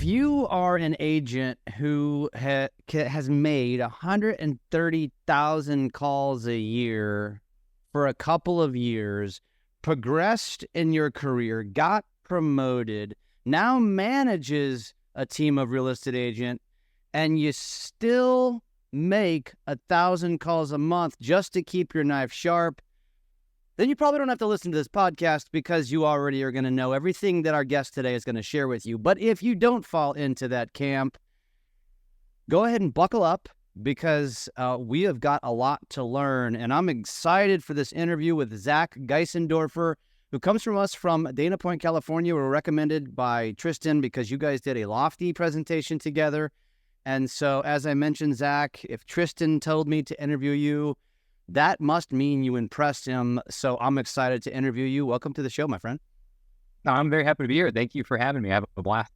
you are an agent who has made 130,000 calls a year for a couple of years, progressed in your career, got promoted, now manages a team of real estate agents, and you still make 1,000 calls a month just to keep your knife sharp, then you probably don't have to listen to this podcast because you already are going to know everything that our guest today is going to share with you. But if you don't fall into that camp, go ahead and buckle up because we have got a lot to learn. And I'm excited for this interview with Zach Geisendorfer, who comes from us from Dana Point, California. We were recommended by Tristan because you guys did a lofty presentation together. And so, as I mentioned, Zach, if Tristan told me to interview you, that must mean you impressed him. So I'm excited to interview you. Welcome to the show, my friend. No, I'm very happy to be here. Thank you for having me. I have a blast.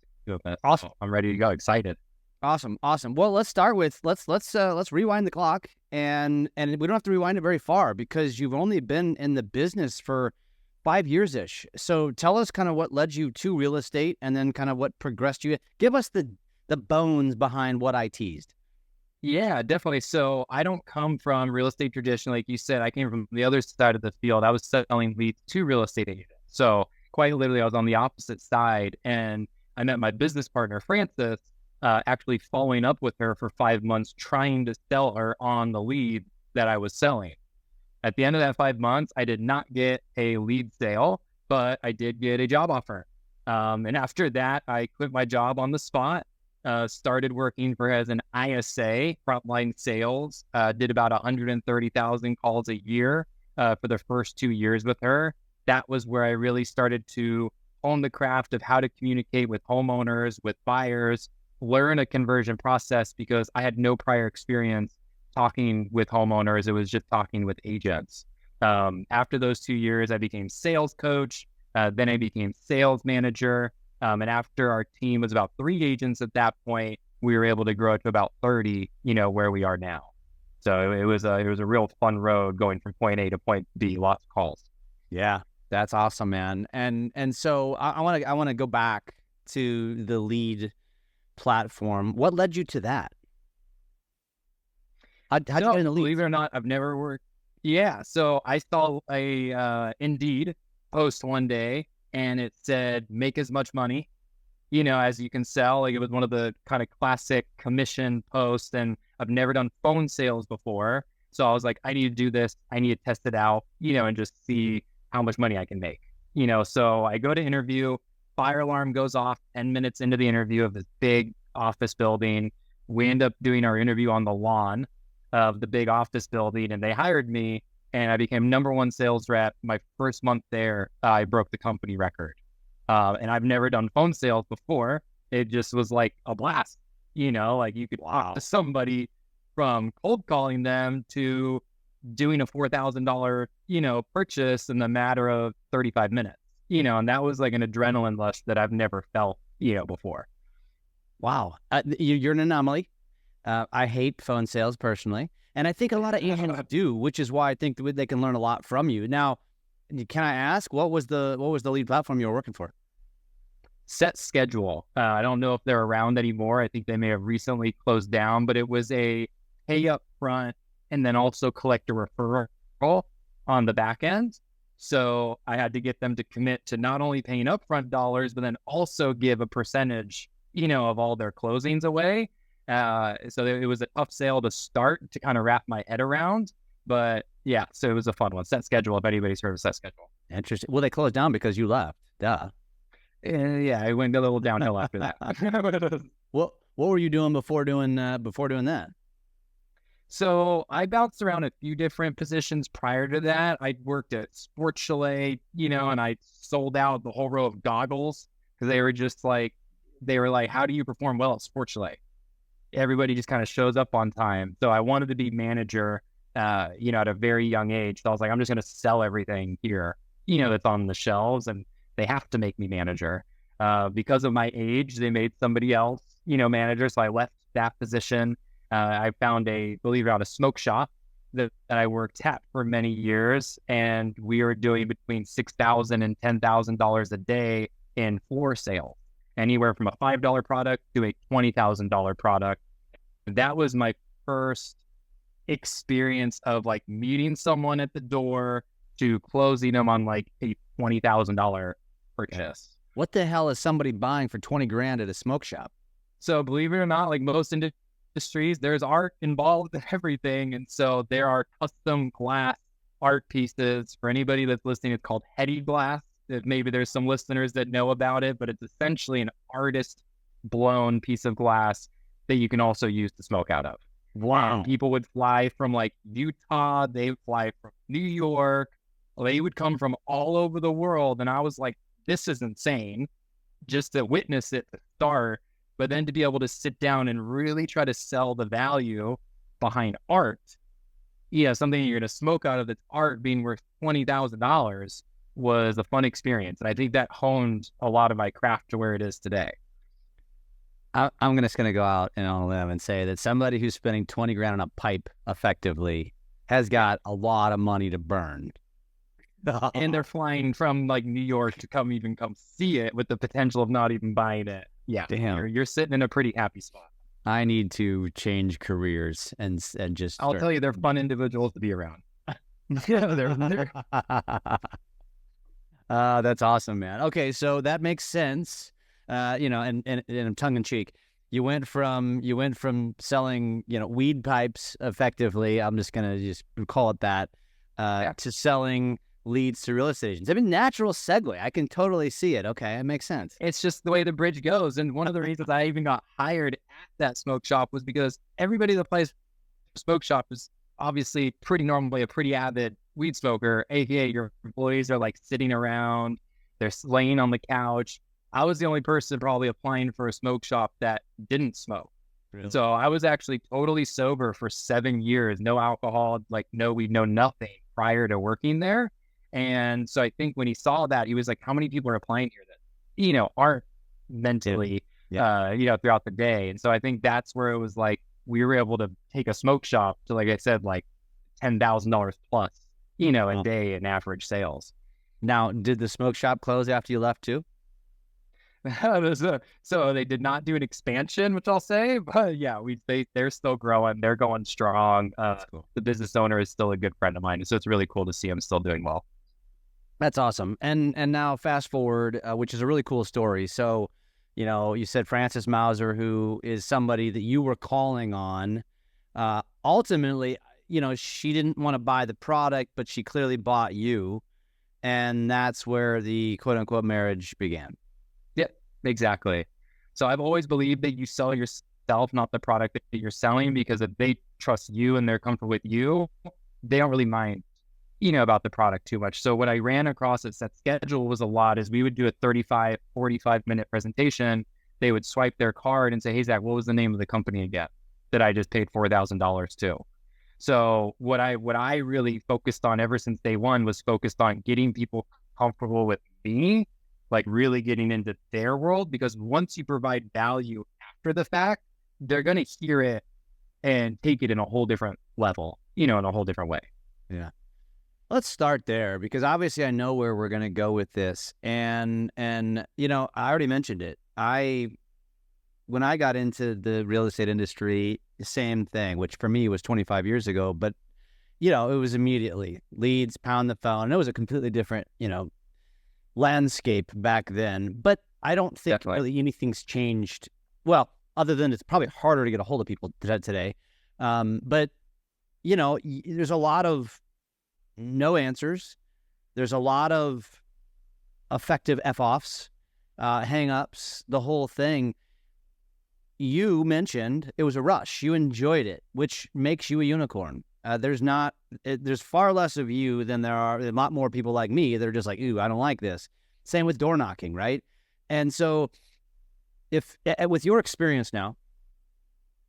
Awesome. I'm ready to go. Excited. Awesome. Well, let's start with let's rewind the clock, and we don't have to rewind it very far because you've only been in the business for 5 years ish. So tell us kind of what led you to real estate, and then kind of what progressed you. Give us the bones behind what I teased. Yeah, definitely. So I don't come from real estate traditionally. Like you said, I came from the other side of the field. I was selling leads to real estate agents. So quite literally, I was on the opposite side. And I met my business partner, Frances, actually following up with her for 5 months, trying to sell her on the lead that I was selling. At the end of that 5 months, I did not get a lead sale, but I did get a job offer. And after that, I quit my job on the spot. Started working for as an ISA, frontline sales, did about 130,000 calls a year for the first 2 years with her. That was where I really started to hone the craft of how to communicate with homeowners, with buyers, learn a conversion process because I had no prior experience talking with homeowners. It was just talking with agents. After those 2 years, I became sales coach. Then I became sales manager. And after our team was about 3 agents at that point, we were able to grow it to about 30, where we are now. So it was a real fun road going from point A to point B, lots of calls. Yeah, that's awesome, man. And so I want to go back to the lead platform. What led you to that? How'd you get in the lead? Believe it or not, I've never worked. Yeah. So I saw a Indeed post one day, and it said, make as much money, as you can sell. Like, it was one of the kind of classic commission posts, and I've never done phone sales before. So I was like, I need to do this. I need to test it out, and just see how much money I can make, So I go to interview, fire alarm goes off 10 minutes into the interview of this big office building. We end up doing our interview on the lawn of the big office building, and they hired me. And I became #1 sales rep. My first month there, I broke the company record. And I've never done phone sales before. It just was like a blast, like you could wow somebody from cold calling them to doing a $4,000, purchase in the matter of 35 minutes, and that was like an adrenaline rush that I've never felt, before. Wow. You're an anomaly. I hate phone sales personally. And I think a lot of agents do, which is why I think they can learn a lot from you. Now, can I ask, what was the lead platform you were working for? Set Schedule. I don't know if they're around anymore. I think they may have recently closed down, but it was a pay up front and then also collect a referral on the back end. So I had to get them to commit to not only paying upfront dollars, but then also give a percentage, of all their closings away. So it was a tough sale to start to kind of wrap my head around, but yeah, so it was a fun one. Set Schedule, if anybody's heard of Set Schedule. Interesting. Well, they closed down because you left. Duh. Yeah, it went a little downhill after that. What were you doing before doing that? So I bounced around a few different positions prior to that. I worked at Sports Chalet, and I sold out the whole row of goggles because they were like, how do you perform well at Sports Chalet? Everybody just kind of shows up on time. So I wanted to be manager, at a very young age. So I was like, I'm just going to sell everything here, that's on the shelves, and they have to make me manager. Because of my age, they made somebody else, manager. So I left that position. I found believe it or not, a smoke shop that I worked at for many years. And we were doing between $6,000 and $10,000 a day in floor sales. anywhere from a $5 product to a $20,000 product. That was my first experience of like meeting someone at the door to closing them on like a $20,000 purchase. What the hell is somebody buying for 20 grand at a smoke shop? So believe it or not, like most industries, there's art involved in everything. And so there are custom glass art pieces. For anybody that's listening, it's called heady glass. Maybe there's some listeners that know about it, but it's essentially an artist blown piece of glass that you can also use to smoke out of. Wow. And people would fly from like Utah, they would fly from New York, they would come from all over the world. And I was like, this is insane just to witness it to start, but then to be able to sit down and really try to sell the value behind art. Yeah, something you're going to smoke out of that's art being worth $20,000 was a fun experience. And I think that honed a lot of my craft to where it is today. I'm just going to go out and on a limb and say that somebody who's spending 20 grand on a pipe effectively has got a lot of money to burn. And they're flying from like New York to come see it with the potential of not even buying it. Yeah, damn, you're sitting in a pretty happy spot. I need to change careers and just. I'll tell you, they're fun individuals to be around. Yeah, they're. That's awesome, man. Okay, so that makes sense. And tongue in cheek, you went from selling, weed pipes effectively. I'm just gonna just call it that, to selling leads to real estate agents. I mean, natural segue. I can totally see it. Okay, it makes sense. It's just the way the bridge goes. And one of the reasons I even got hired at that smoke shop was because everybody that plays smoke shop is obviously normally a pretty avid weed smoker, aka your employees are like sitting around, they're laying on the couch. I was the only person probably applying for a smoke shop that didn't smoke. Really? So I was actually totally sober for 7 years, no alcohol, like no weed, no nothing prior to working there. And so I think when he saw that, he was like, how many people are applying here that, aren't mentally, throughout the day. And so I think that's where it was like, we were able to take a smoke shop to, like I said, like $10,000 plus, a day in average sales. Now, did the smoke shop close after you left too? So they did not do an expansion, which I'll say, but yeah, they're still growing. They're going strong. Cool. The business owner is still a good friend of mine. So it's really cool to see him still doing well. That's awesome. And now fast forward, which is a really cool story. So, you said Frances Mauser, who is somebody that you were calling on, ultimately, she didn't want to buy the product, but she clearly bought you. And that's where the quote unquote marriage began. Yep, exactly. So I've always believed that you sell yourself, not the product that you're selling, because if they trust you and they're comfortable with you, they don't really mind, about the product too much. So what I ran across at Set Schedule was a lot is we would do a 35, 45-minute presentation. They would swipe their card and say, hey, Zach, what was the name of the company again that I just paid $4,000 to? So what I really focused on ever since day one was focused on getting people comfortable with me, like really getting into their world, because once you provide value after the fact, they're going to hear it and take it in a whole different level, in a whole different way. Yeah. Let's start there, because obviously I know where we're going to go with this. And I already mentioned it. When I got into the real estate industry, same thing, which for me was 25 years ago, but, it was immediately leads, pound the phone. And it was a completely different, landscape back then. But I don't think really anything's changed. Well, other than it's probably harder to get a hold of people today. But, there's a lot of no answers. There's a lot of effective F-offs, hang-ups, the whole thing. You mentioned it was a rush. You enjoyed it, which makes you a unicorn. There's far less of you than there are a lot more people like me that are just like, ooh, I don't like this. Same with door knocking, right? And so with your experience now,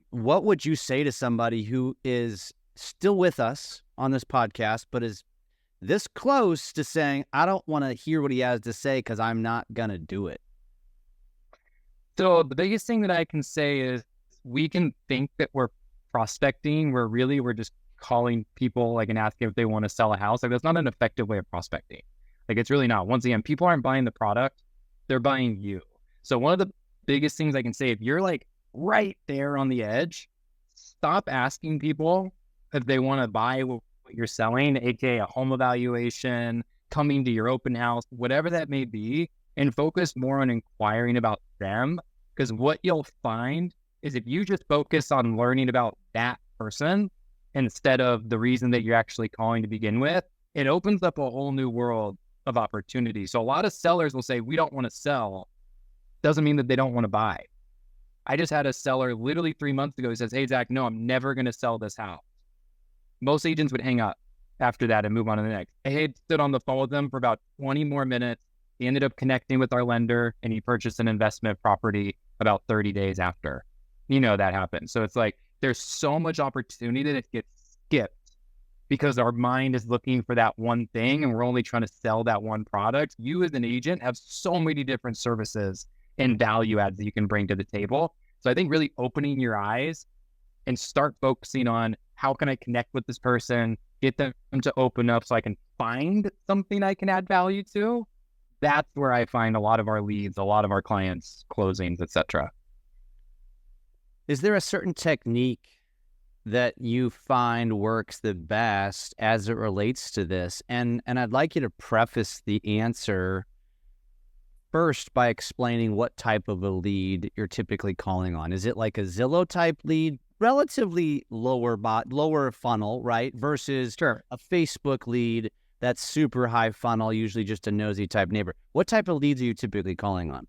what would you say to somebody who is still with us on this podcast, but is this close to saying, I don't want to hear what he has to say because I'm not going to do it? So the biggest thing that I can say is we can think that we're prospecting, where really we're just calling people and asking if they want to sell a house. Like, that's not an effective way of prospecting. Like, it's really not. Once again, people aren't buying the product, they're buying you. So one of the biggest things I can say, if you're like right there on the edge, stop asking people if they want to buy what you're selling, aka a home evaluation, coming to your open house, whatever that may be, and focus more on inquiring about them. Because what you'll find is if you just focus on learning about that person instead of the reason that you're actually calling to begin with, it opens up a whole new world of opportunity. So a lot of sellers will say, we don't want to sell. Doesn't mean that they don't want to buy. I just had a seller literally 3 months ago who says, hey, Zach, no, I'm never going to sell this house. Most agents would hang up after that and move on to the next. I had stood on the phone with them for about 20 more minutes. He ended up connecting with our lender and he purchased an investment property about 30 days after. That happened. So it's like, there's so much opportunity that it gets skipped because our mind is looking for that one thing and we're only trying to sell that one product. You as an agent have so many different services and value adds that you can bring to the table. So I think really opening your eyes and start focusing on how can I connect with this person, get them to open up so I can find something I can add value to. That's where I find a lot of our leads, a lot of our clients, closings, etc. Is there a certain technique that you find works the best as it relates to this? And I'd like you to preface the answer first by explaining what type of a lead you're typically calling on. Is it like a Zillow type lead, relatively lower funnel, right? Versus Sure. a Facebook lead that's super high funnel, usually just a nosy type neighbor. What type of leads are you typically calling on?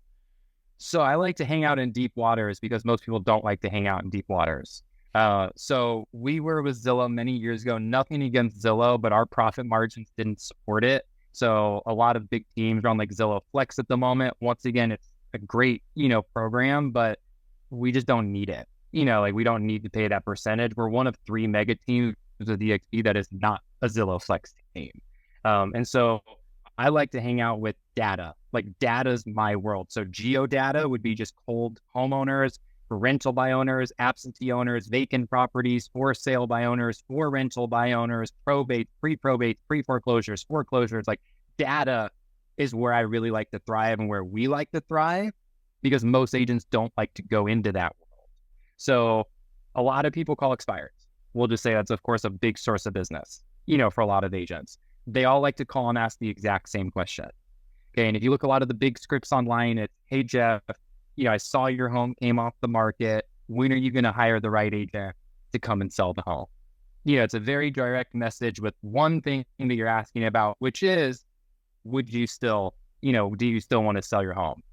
So I like to hang out in deep waters because most people don't like to hang out in deep waters. So we were with Zillow many years ago, nothing against Zillow, but our profit margins didn't support it. So a lot of big teams are on like Zillow Flex at the moment. Once again, it's a great, program, but we just don't need it. Like we don't need to pay that percentage. We're one of 3 mega teams of DXP that is not a Zillow Flex team. And so I like to hang out with data. Like data's my world. So geodata would be just cold homeowners, for rental by owners, absentee owners, vacant properties, for sale by owners, for rental by owners, probate, pre-foreclosures, foreclosures. Like data is where I really like to thrive and where we like to thrive because most agents don't like to go into that world. So a lot of people call expireds. We'll just say that's, of course, a big source of business, for a lot of agents. They all like to call and ask the exact same question. Okay. And if you look at a lot of the big scripts online, it's, hey, Jeff, I saw your home came off the market. When are you going to hire the right agent to come and sell the home? It's a very direct message with one thing that you're asking about, which is, would you still, do you still want to sell your home?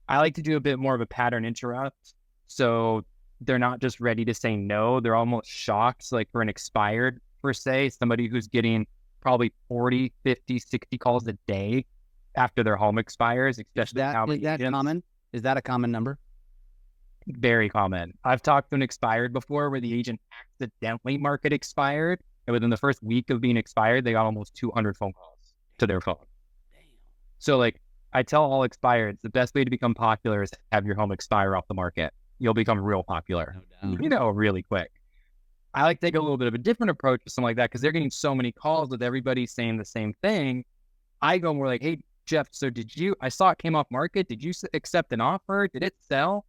I like to do a bit more of a pattern interrupt. So they're not just ready to say no. They're almost shocked. Like for an expired, per se, somebody who's getting probably 40, 50, 60 calls a day after their home expires, especially Is that common? Is that a common number? Very common. I've talked to an expired before where the agent accidentally market expired, and within the first week of being expired, they got almost 200 phone calls to their phone. Damn. So like I tell all expireds, the best way to become popular is to have your home expire off the market. You'll become real popular, No doubt. really quick. I like to take a little bit of a different approach to something like that because they're getting so many calls with everybody saying the same thing. I go more like, hey, Jeff, so I saw it came off market. Did you accept an offer? Did it sell?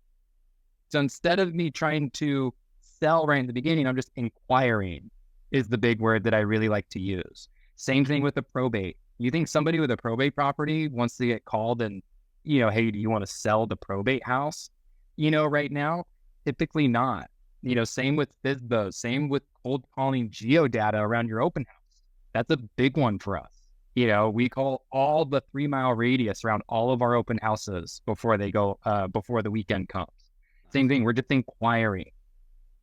So instead of me trying to sell right in the beginning, I'm just inquiring is the big word that I really like to use. Same thing with the probate. You think somebody with a probate property wants to get called and, hey, do you want to sell the probate house, right now? Typically not. Same with FSBOs, same with cold calling geodata around your open house. That's a big one for us. We call all the 3-mile radius around all of our open houses before they go, before the weekend comes. Same thing. We're just inquiring.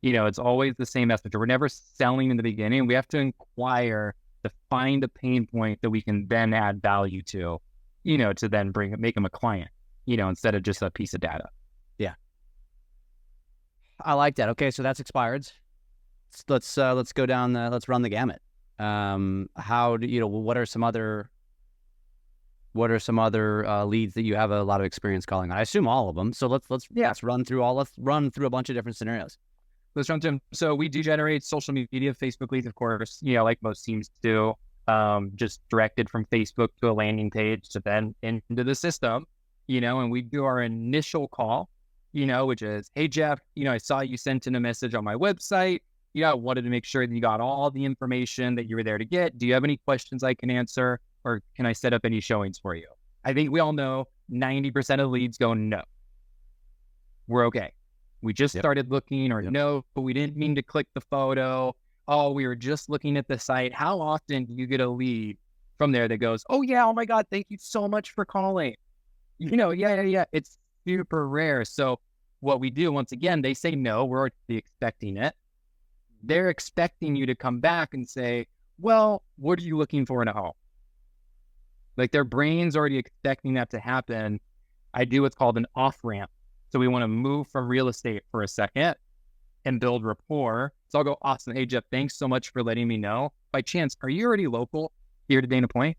It's always the same message. We're never selling in the beginning. We have to inquire to find a pain point that we can then add value to, to then make them a client, instead of just a piece of data. Yeah. I like that. Okay. So that's expireds. Let's go down let's run the gamut. How do what are some other leads that you have a lot of experience calling on? I assume all of them. So let's run through a bunch of different scenarios. Let's run through them. So we do generate social media, Facebook leads, of course, like most teams do, just directed from Facebook to a landing page to then into the system, and we do our initial call which is, hey, Jeff, I saw you sent in a message on my website. I wanted to make sure that you got all the information that you were there to get. Do you have any questions I can answer, or can I set up any showings for you? I think we all know 90% of leads go, no, we're okay. We just started looking, or no, but we didn't mean to click the photo. Oh, we were just looking at the site. How often do you get a lead from there that goes, oh yeah, oh my God, thank you so much for calling? Yeah. It's super rare. So what we do, once again, they say no, we're already expecting it. They're expecting you to come back and say, well, what are you looking for in a home? Like their brain's already expecting that to happen. I do what's called an off-ramp. So we want to move from real estate for a second and build rapport. So I'll go, awesome. Hey, Jeff, thanks so much for letting me know. By chance, are you already local here to Dana Point?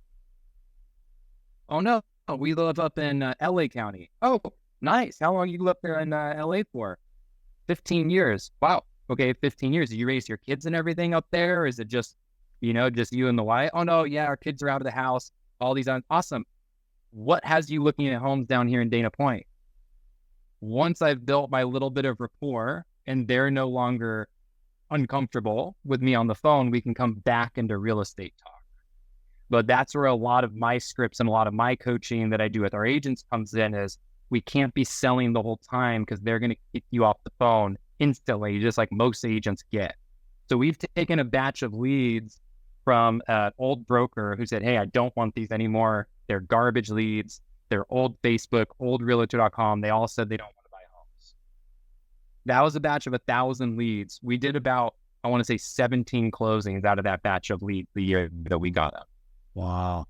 Oh, no. Oh, we live up in LA County. Oh, nice. How long you live up there in LA for? 15 years. Wow. Okay, 15 years. Did you raise your kids and everything up there? Or is it just, just you and the wife? Oh, no, yeah, our kids are out of the house. All these awesome. What has you looking at homes down here in Dana Point? Once I've built my little bit of rapport and they're no longer uncomfortable with me on the phone, we can come back into real estate talk. But that's where a lot of my scripts and a lot of my coaching that I do with our agents comes in, is we can't be selling the whole time because they're going to kick you off the phone instantly, just like most agents get. So we've taken a batch of leads from an old broker who said, hey, I don't want these anymore. They're garbage leads. They're old Facebook, old Realtor.com. They all said they don't want to buy homes. That was a batch of 1,000 leads. We did about, I want to say 17 closings out of that batch of leads the year that we got them. Wow.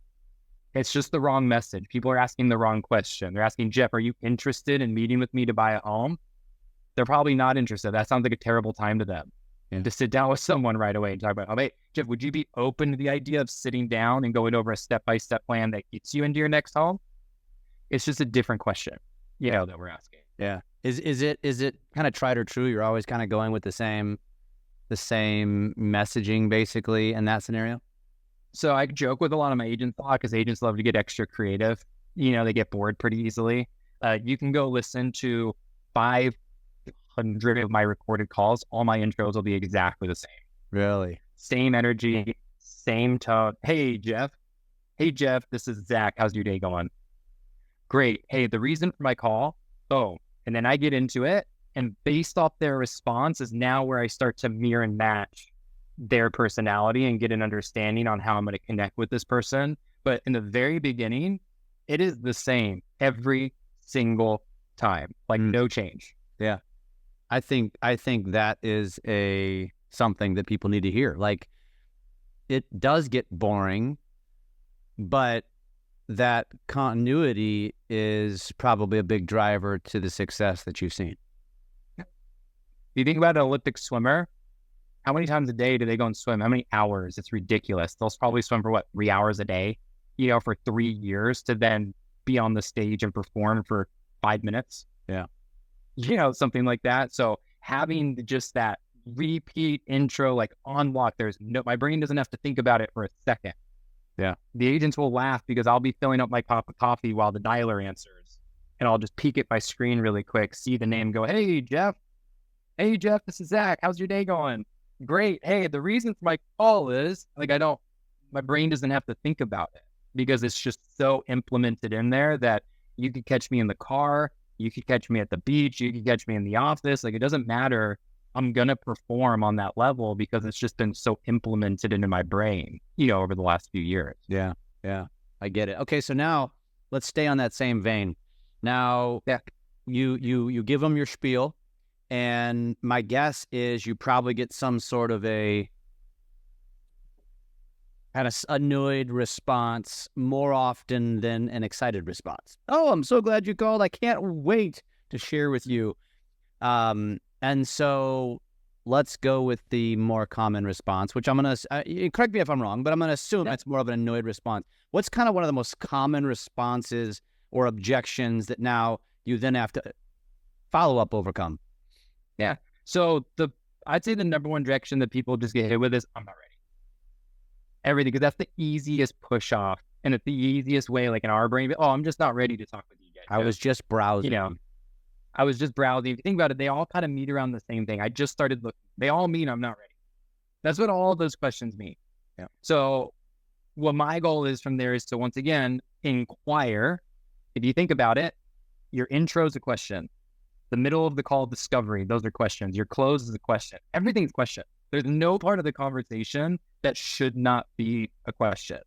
It's just the wrong message. People are asking the wrong question. They're asking, Jeff, are you interested in meeting with me to buy a home? They're probably not interested. That sounds like a terrible time to them. And to sit down with someone right away and talk about, oh, hey, Jeff, would you be open to the idea of sitting down and going over a step-by-step plan that gets you into your next home? It's just a different question, that we're asking. Yeah. Is it kind of tried or true? You're always kind of going with the same messaging basically in that scenario? So I joke with a lot of my agents a lot because agents love to get extra creative. They get bored pretty easily. You can go listen to 500 of my recorded calls. All my intros will be exactly the same. Really? Same energy, same tone. Hey, Jeff, this is Zach. How's your day going? Great. Hey, the reason for my call. Oh, and then I get into it. And based off their response is now where I start to mirror and match their personality and get an understanding on how I'm going to connect with this person. But in the very beginning, it is the same every single time, like no change. Yeah. I think that is something that people need to hear. Like, it does get boring, but that continuity is probably a big driver to the success that you've seen. If you think about an Olympic swimmer, how many times a day do they go and swim? How many hours? It's ridiculous. They'll probably swim for 3 hours a day, for 3 years to then be on the stage and perform for 5 minutes. Yeah. Something like that. So having just that repeat intro, like on lock, my brain doesn't have to think about it for a second. Yeah. The agents will laugh because I'll be filling up my cup of coffee while the dialer answers. And I'll just peek at my screen really quick, see the name, go, hey, Jeff, this is Zach. How's your day going? Great. Hey, the reason for my call is my brain doesn't have to think about it because it's just so implemented in there that you could catch me in the car. You could catch me at the beach. You could catch me in the office. Like, it doesn't matter. I'm going to perform on that level because it's just been so implemented into my brain, over the last few years. Yeah. Yeah. I get it. Okay. So now let's stay on that same vein. Now, you give them your spiel, and my guess is you probably get some sort of a kind of annoyed response more often than an excited response. Oh, I'm so glad you called. I can't wait to share with you. And so let's go with the more common response, which I'm going to, correct me if I'm wrong, but I'm going to assume it's more of an annoyed response. What's kind of one of the most common responses or objections that now you then have to follow up overcome? Yeah. So I'd say the number one direction that people just get hit with is, I'm not ready. Everything, because that's the easiest push off. And it's the easiest way, like in our brain, I'm just not ready to talk with you guys. I was just browsing. I was just browsing. If you think about it, they all kind of meet around the same thing. I just started looking. They all mean I'm not ready. That's what all those questions mean. Yeah. So what my goal is from there is to, once again, inquire. If you think about it, your intro is a question. The middle of the call, discovery, those are questions. Your close is a question. Everything's a question. There's no part of the conversation that should not be a question.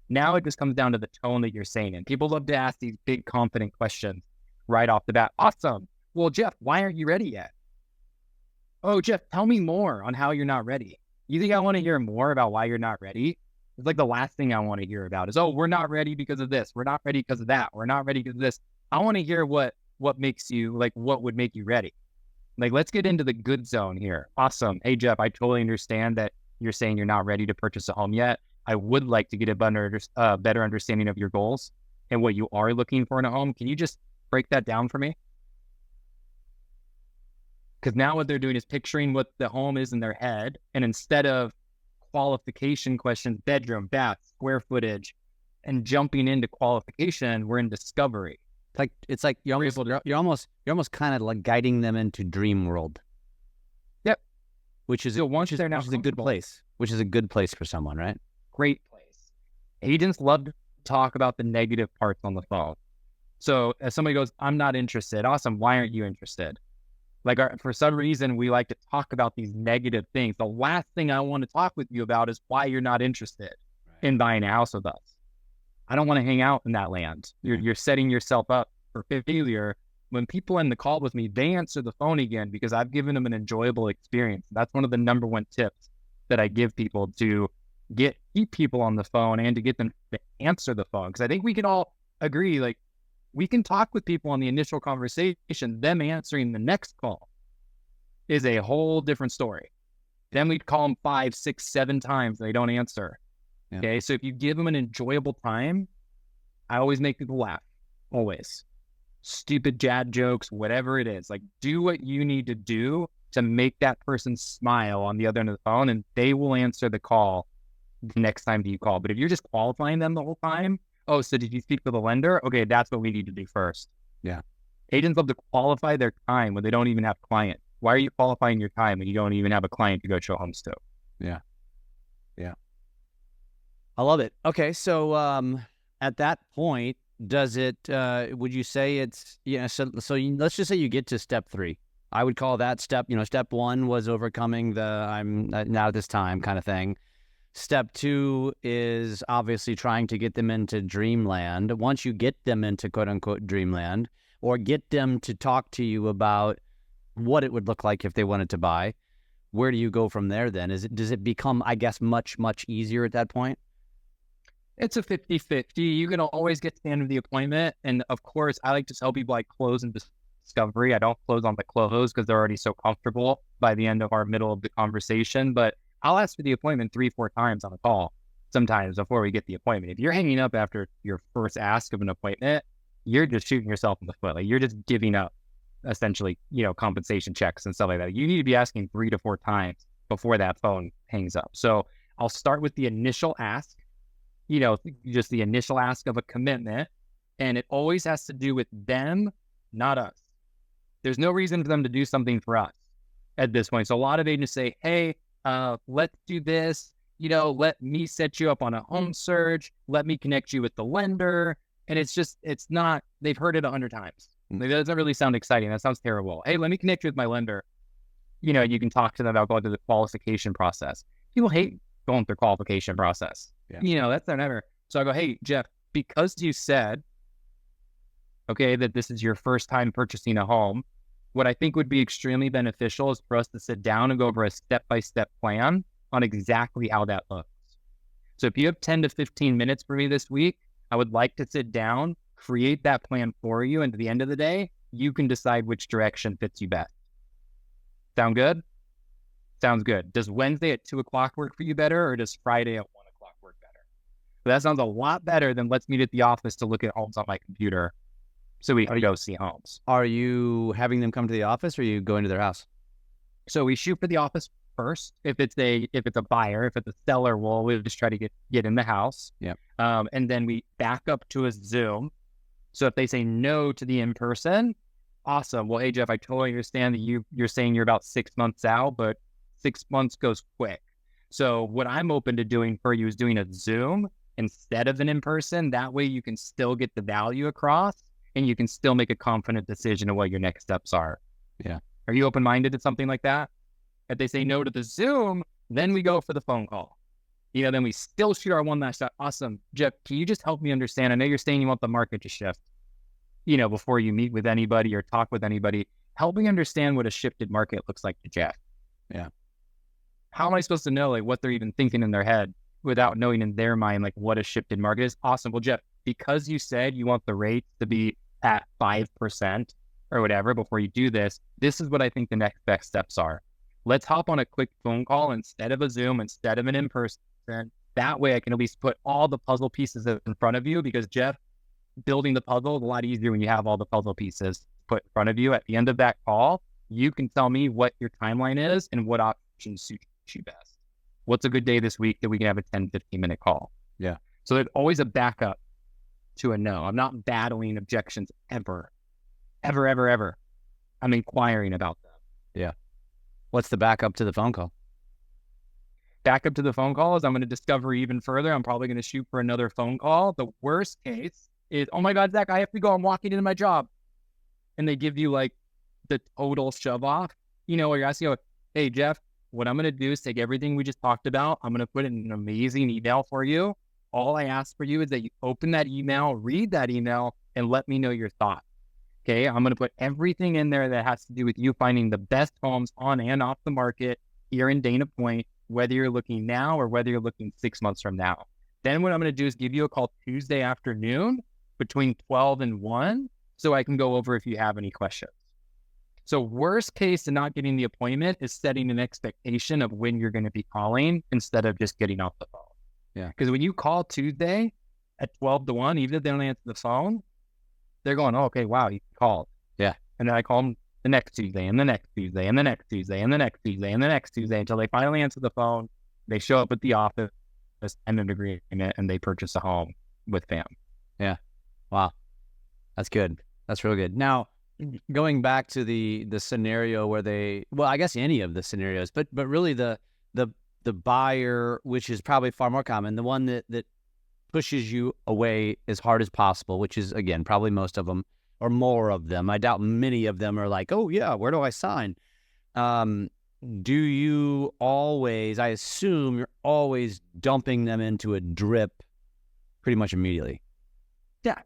Now it just comes down to the tone that you're saying it. People love to ask these big, confident questions right off the bat. Awesome. Well, Jeff, why aren't you ready yet? Oh, Jeff, tell me more on how you're not ready. You think I want to hear more about why you're not ready? It's like the last thing I want to hear about is, oh, we're not ready because of this. We're not ready because of that. We're not ready because of this. I want to hear what makes you, like, what would make you ready? Like, let's get into the good zone here. Awesome. Hey, Jeff, I totally understand that you're saying you're not ready to purchase a home yet. I would like to get a better understanding of your goals and what you are looking for in a home. Can you just break that down for me? Because now what they're doing is picturing what the home is in their head. And instead of qualification questions, bedroom, bath, square footage, and jumping into qualification, we're in discovery. It's like you're almost kind of like guiding them into dream world. Yep. Which is a good place. Which is a good place for someone, right? Great place. Agents love to talk about the negative parts on the phone. So if somebody goes, I'm not interested. Awesome. Why aren't you interested? Like, for some reason, we like to talk about these negative things. The last thing I want to talk with you about is why you're not interested in buying a house with us. I don't want to hang out in that land. You're setting yourself up for failure. When people end the call with me, they answer the phone again because I've given them an enjoyable experience. That's one of the number one tips that I give people to keep people on the phone and to get them to answer the phone. Because I think we can all agree, like, we can talk with people on the initial conversation. Them answering the next call is a whole different story. Then we'd call them 5, 6, 7 times and they don't answer. Yeah. Okay, so if you give them an enjoyable time, I always make people laugh. Always. Stupid dad jokes, whatever it is. Like, do what you need to do to make that person smile on the other end of the phone, and they will answer the call the next time that you call. But if you're just qualifying them the whole time, oh, so did you speak to the lender? Okay, that's what we need to do first. Yeah. Agents love to qualify their time when they don't even have a client. Why are you qualifying your time when you don't even have a client to go show homes to? Yeah. Yeah. I love it. Okay. So at that point, does it, would you say it's, let's just say you get to step 3. I would call that step 1 was overcoming the I'm not at this time kind of thing. Step 2 is obviously trying to get them into dreamland. Once you get them into quote unquote dreamland, or get them to talk to you about what it would look like if they wanted to buy, where do you go from there then? Does it become, I guess, much, much easier at that point? It's a 50-50. You can always get to the end of the appointment. And of course, I like to tell people I close in discovery. I don't close on the close because they're already so comfortable by the end of our middle of the conversation. But I'll ask for the appointment 3-4 times on a call sometimes before we get the appointment. If you're hanging up after your first ask of an appointment, you're just shooting yourself in the foot. Like, you're just giving up essentially, compensation checks and stuff like that. You need to be asking 3 to 4 times before that phone hangs up. So I'll start with the initial ask, just the initial ask of a commitment. And it always has to do with them, not us. There's no reason for them to do something for us at this point. So a lot of agents say, hey, let's do this, let me set you up on a home search. Let me connect you with the lender. And it's not, they've heard it 100 times. Like, that doesn't really sound exciting. That sounds terrible. Hey, let me connect you with my lender. You can talk to them about going through the qualification process. People hate going through qualification process. Yeah. That's never. So I go, hey, Jeff, because you said, okay, that this is your first time purchasing a home, what I think would be extremely beneficial is for us to sit down and go over a step-by-step plan on exactly how that looks. So if you have 10 to 15 minutes for me this week, I would like to sit down, create that plan for you, and at the end of the day, you can decide which direction fits you best. Sound good? Sounds good. Does Wednesday at 2 o'clock work for you better, or does Friday at 1 o'clock work better? So that sounds a lot better than let's meet at the office to look at homes on my computer so we can go see homes. Are you having them come to the office, or are you going to their house? So we shoot for the office first. If it's a buyer, if it's a seller, we'll always just try to get in the house. Yeah. And then we back up to a Zoom. So if they say no to the in-person, awesome. Well, hey, Jeff, I totally understand that you're saying you're about 6 months out, but 6 months goes quick. So what I'm open to doing for you is doing a Zoom instead of an in-person. That way you can still get the value across and you can still make a confident decision of what your next steps are. Yeah. Are you open-minded to something like that? If they say no to the Zoom, then we go for the phone call. Then we still shoot our one last shot. Awesome. Jeff, can you just help me understand? I know you're saying you want the market to shift, before you meet with anybody or talk with anybody. Help me understand what a shifted market looks like to Jeff. Yeah. How am I supposed to know what they're even thinking in their head without knowing in their mind what a shifted market is? Awesome. Well, Jeff, because you said you want the rate to be at 5% or whatever before you do this, this is what I think the next best steps are. Let's hop on a quick phone call instead of a Zoom, instead of an in-person. That way I can at least put all the puzzle pieces in front of you, because Jeff, building the puzzle is a lot easier when you have all the puzzle pieces put in front of you. At the end of that call, you can tell me what your timeline is and what options suit you best. What's a good day this week that we can have a 10, 15-minute call? Yeah. So there's always a backup to a no. I'm not battling objections ever. I'm inquiring about them. Yeah. What's the backup to the phone call? Backup to the phone call is I'm going to discover even further. I'm probably going to shoot for another phone call. The worst case is, oh my God, Zach, I have to go. I'm walking into my job. And they give you the total shove off, where you're asking, hey, Jeff, what I'm going to do is take everything we just talked about. I'm going to put in an amazing email for you. All I ask for you is that you open that email, read that email, and let me know your thoughts. Okay, I'm going to put everything in there that has to do with you finding the best homes on and off the market here in Dana Point, whether you're looking now or whether you're looking 6 months from now. Then what I'm going to do is give you a call Tuesday afternoon between 12 and 1 so I can go over if you have any questions. So worst case to not getting the appointment is setting an expectation of when you're going to be calling instead of just getting off the phone. Yeah. Because when you call Tuesday at 12 to 1, even if they don't answer the phone, they're going, oh, okay, wow, you called. Yeah. And then I call them the next Tuesday and the next Tuesday and the next Tuesday and the next Tuesday and the next Tuesday until they finally answer the phone. They show up at the office, end an agreement, and they purchase a home with fam. Yeah. Wow. That's good. That's real good. Now, going back to the scenario where I guess any of the scenarios, but really the buyer, which is probably far more common, the one that pushes you away as hard as possible, which is, again, probably most of them or more of them. I doubt many of them are like, oh yeah, where do I sign? Do you always, I assume you're always dumping them into a drip pretty much immediately? Yeah.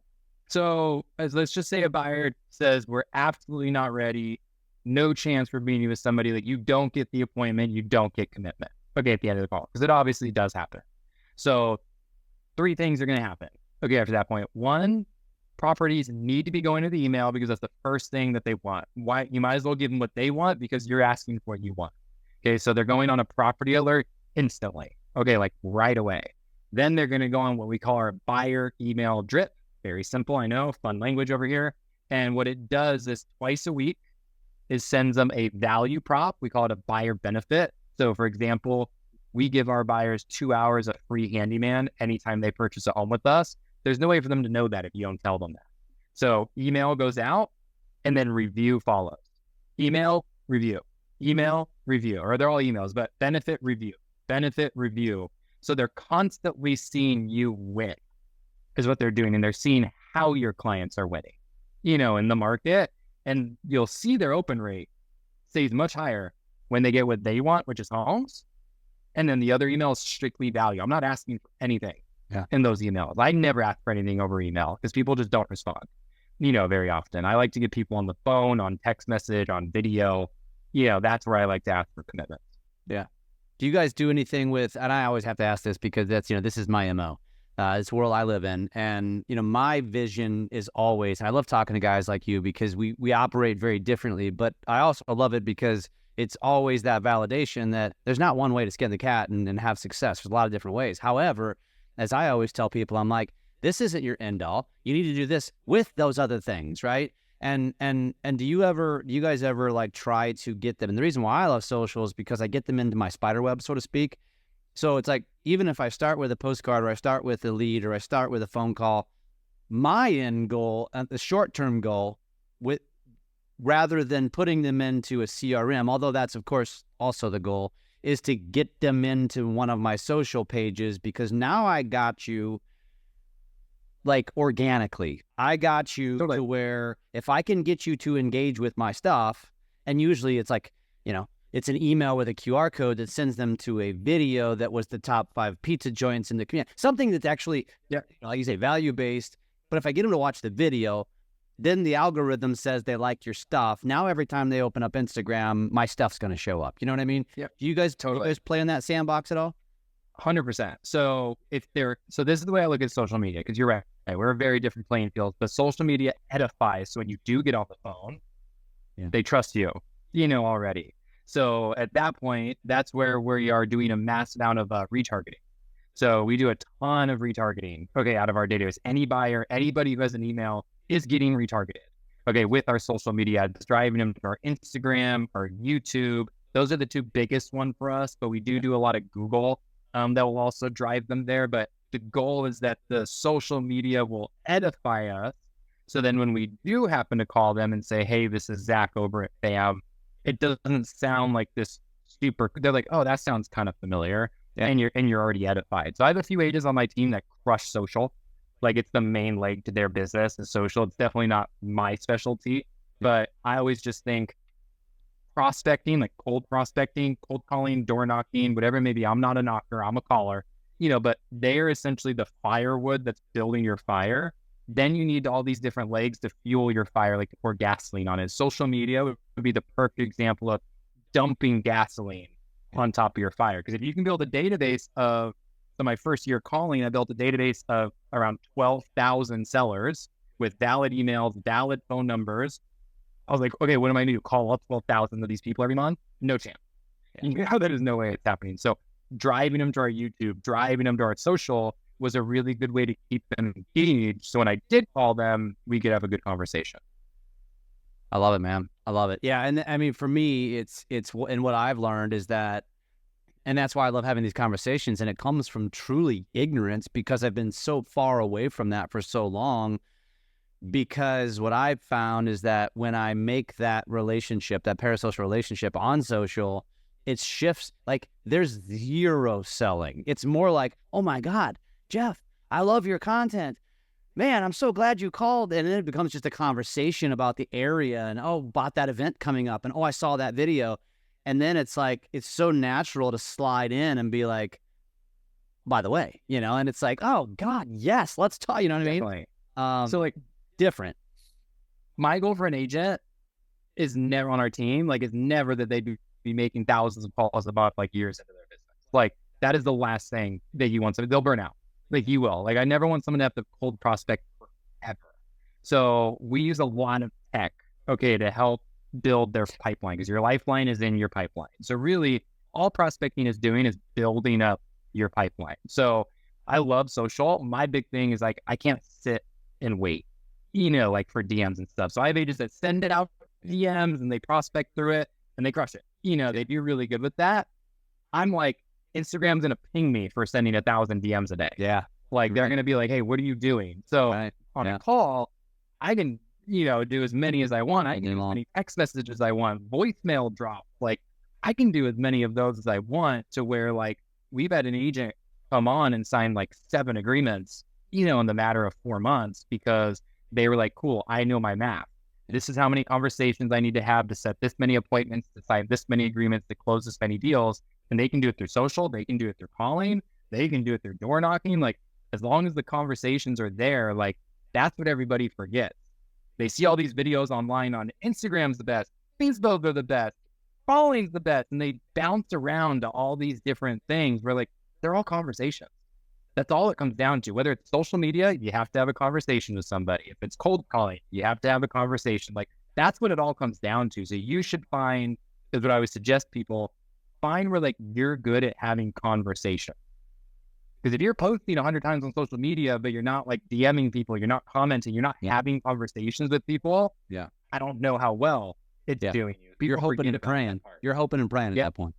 So let's just say a buyer says, we're absolutely not ready. No chance for meeting with somebody. You don't get the appointment. You don't get commitment. Okay, at the end of the call, because it obviously does happen. So 3 things are going to happen. Okay, after that point. 1, properties need to be going to the email because that's the first thing that they want. Why? You might as well give them what they want because you're asking for what you want. Okay, so they're going on a property alert instantly. Okay, right away. Then they're going to go on what we call our buyer email drip. Very simple, I know, fun language over here. And what it does is twice a week, it sends them a value prop. We call it a buyer benefit. So for example, we give our buyers 2 hours of free handyman anytime they purchase a home with us. There's no way for them to know that if you don't tell them that. So email goes out and then review follows. Email, review, or they're all emails, but benefit, review. So they're constantly seeing you win is what they're doing. And they're seeing how your clients are winning, in the market. And you'll see their open rate stays much higher when they get what they want, which is homes. And then the other email is strictly value. I'm not asking for anything in those emails. I never ask for anything over email because people just don't respond, very often. I like to get people on the phone, on text message, on video. That's where I like to ask for commitments. Yeah. Do you guys do anything with, and I always have to ask this because that's, this is my MO. It's the world I live in. And, my vision is always, and I love talking to guys like you because we operate very differently, but I also love it because it's always that validation that there's not one way to skin the cat and have success. There's a lot of different ways. However, as I always tell people, I'm like, this isn't your end all. You need to do this with those other things, right? And do you guys ever try to get them? And the reason why I love social is because I get them into my spider web, so to speak. So it's even if I start with a postcard or I start with a lead or I start with a phone call, my end goal, the short-term goal rather than putting them into a CRM, although that's of course also the goal, is to get them into one of my social pages, because now I got you like organically. I got you Totally. to where if I can get you to engage with my stuff, and usually it's like, it's an email with a QR code that sends them to a video that was the top 5 pizza joints in the community. Something that's actually, like you say, value-based. But if I get them to watch the video, then the algorithm says they like your stuff. Now every time they open up Instagram, my stuff's going to show up. You know what I mean? Yeah. Do you guys play in that sandbox at all? 100%. So this is the way I look at social media, because you're right. We're a very different playing field, but social media edifies. So when you do get off the phone, they trust you, already. So at that point, that's where we are doing a massive amount of retargeting. So we do a ton of retargeting, out of our database. Any buyer, anybody who has an email is getting retargeted, with our social media ads, driving them to our Instagram, our YouTube. Those are the 2 biggest ones for us, but we do a lot of Google that will also drive them there. But the goal is that the social media will edify us. So then when we do happen to call them and say, hey, this is Zach over at FAM, it doesn't sound like this they're like, oh, that sounds kind of familiar. Yeah. And you're already edified. So I have a few agents on my team that crush social. Like, it's the main leg to their business is social. It's definitely not my specialty, but I always just think prospecting, like cold prospecting, cold calling, door knocking, whatever it may be. I'm not a knocker, I'm a caller, but they're essentially the firewood that's building your fire. Then you need all these different legs to fuel your fire, like to pour gasoline on it. Social media would be the perfect example of dumping gasoline on top of your fire. Because if you can build a database of, so my first year calling, I built a database of around 12,000 sellers with valid emails, valid phone numbers. I was like, okay, what am I going to do? Call up 12,000 of these people every month? No chance. There is no way it's happening. So driving them to our YouTube, driving them to our social was a really good way to keep them engaged. So when I did call them, we could have a good conversation. I love it, man. I love it. Yeah. And I mean, for me, and what I've learned is that, and that's why I love having these conversations. And it comes from truly ignorance, because I've been so far away from that for so long. Because what I've found is that when I make that relationship, that parasocial relationship on social, it shifts. Like, there's zero selling. It's more like, oh my God, Jeff, I love your content. Man, I'm so glad you called. And then it becomes just a conversation about the area and, oh, bought that event coming up. And, oh, I saw that video. And then it's like, it's so natural to slide in and be like, by the way, and it's like, oh God, yes, let's talk. You know what Definitely. I mean? So like, different. My goal for an agent is never on our team. Like, it's never that they'd be making thousands of calls about like years into their business. Like, that is the last thing that you want. They'll burn out. Like, you will. Like, I never want someone to have to cold prospect forever. So we use a lot of tech, to help build their pipeline, because your lifeline is in your pipeline. So really, all prospecting is doing is building up your pipeline. So I love social. My big thing is like, I can't sit and wait, like for DMs and stuff. So I have agents that send it out DMs and they prospect through it and they crush it. They do really good with that. I'm like, Instagram's going to ping me for sending 1,000 DMs a day. Yeah. Like, they're going to be like, hey, what are you doing? So on a call, I can, do as many as I want. I can do as many text messages as I want, voicemail drop. Like, I can do as many of those as I want, to where like we've had an agent come on and sign like 7 agreements, in the matter of 4 months, because they were like, cool, I know my math. This is how many conversations I need to have to set this many appointments, to sign this many agreements, to close this many deals. And they can do it through social. They can do it through calling. They can do it through door knocking. Like, as long as the conversations are there, like, that's what everybody forgets. They see all these videos online on Instagram's the best, Facebook's are the best, calling's the best. And they bounce around to all these different things where like, they're all conversations. That's all it comes down to. Whether it's social media, you have to have a conversation with somebody. If it's cold calling, you have to have a conversation. Like, that's what it all comes down to. So you should find, is what I would suggest people, find where like you're good at having conversation. Because if you're posting 100 times on social media, but you're not like DMing people, you're not commenting, you're not having conversations with people, I don't know how well it's doing you. You're hoping and praying. You're hoping and praying at that point.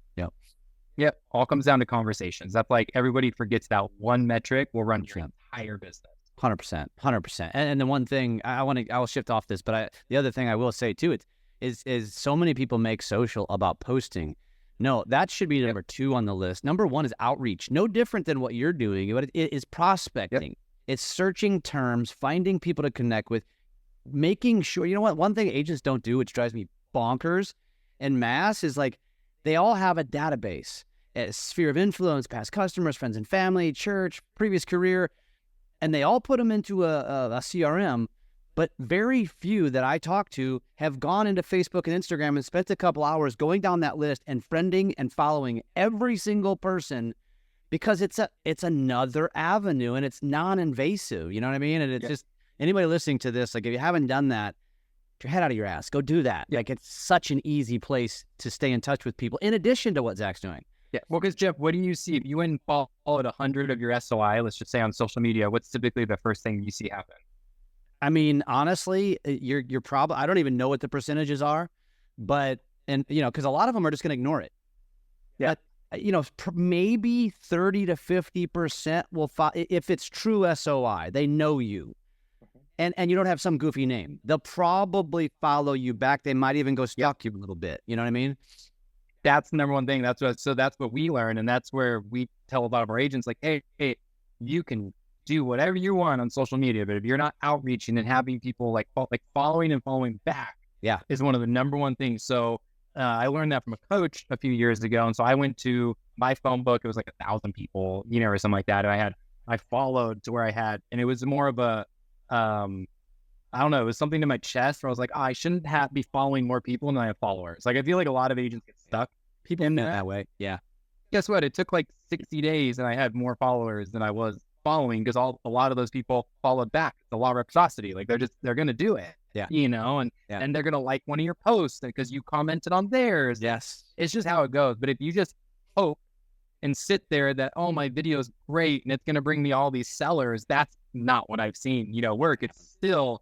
Yep. All comes down to conversations. That's like, everybody forgets that one metric will run your entire business. 100%. And the one thing I will shift off this, but the other thing I will say too, is so many people make social about posting. No, that should be number 2 on the list. Number 1 is outreach. No different than what you're doing. But it is prospecting. Yep. It's searching terms, finding people to connect with, making sure, you know what, one thing agents don't do, which drives me bonkers en masse, is like they all have a database, a sphere of influence, past customers, friends and family, church, previous career, and they all put them into a CRM. But very few that I talk to have gone into Facebook and Instagram and spent a couple hours going down that list and friending and following every single person, because it's another avenue and it's non-invasive. You know what I mean? And it's just, anybody listening to this, like if you haven't done that, get your head out of your ass. Go do that. Like it's such an easy place to stay in touch with people in addition to what Zach's doing. Yeah. Well, because Jeff, what do you see if you went and followed 100 of your SOI, let's just say on social media, what's typically the first thing you see happen? I mean, honestly, you're probably, I don't even know what the percentages are, but, and you know, because a lot of them are just going to ignore it. Yeah. But, you know, maybe 30 to 50% will if it's true SOI, they know you, and you don't have some goofy name, they'll probably follow you back. They might even go stalk you a little bit. You know what I mean? That's the number one thing. That's what we learn, and that's where we tell a lot of our agents, like, hey, you can do whatever you want on social media, but if you're not outreaching and having people like following and following back, is one of the number one things. So I learned that from a coach a few years ago, and so I went to my phone book. It was like 1,000 people, you know, or something like that. And I followed to where I had, and it was more of a, I don't know, it was something to my chest where I was like, I shouldn't be following more people than I have followers. Like I feel like a lot of agents get stuck. People in that way. Yeah. Guess what? It took like 60 days, and I had more followers than I was following, because a lot of those people followed back. It's the law of reciprocity. Like they're going to do it, you know, and they're going to like one of your posts because you commented on theirs. Yes. It's just how it goes. But if you just hope and sit there that, oh, my video is great and it's going to bring me all these sellers, that's not what I've seen, you know, work. It's still,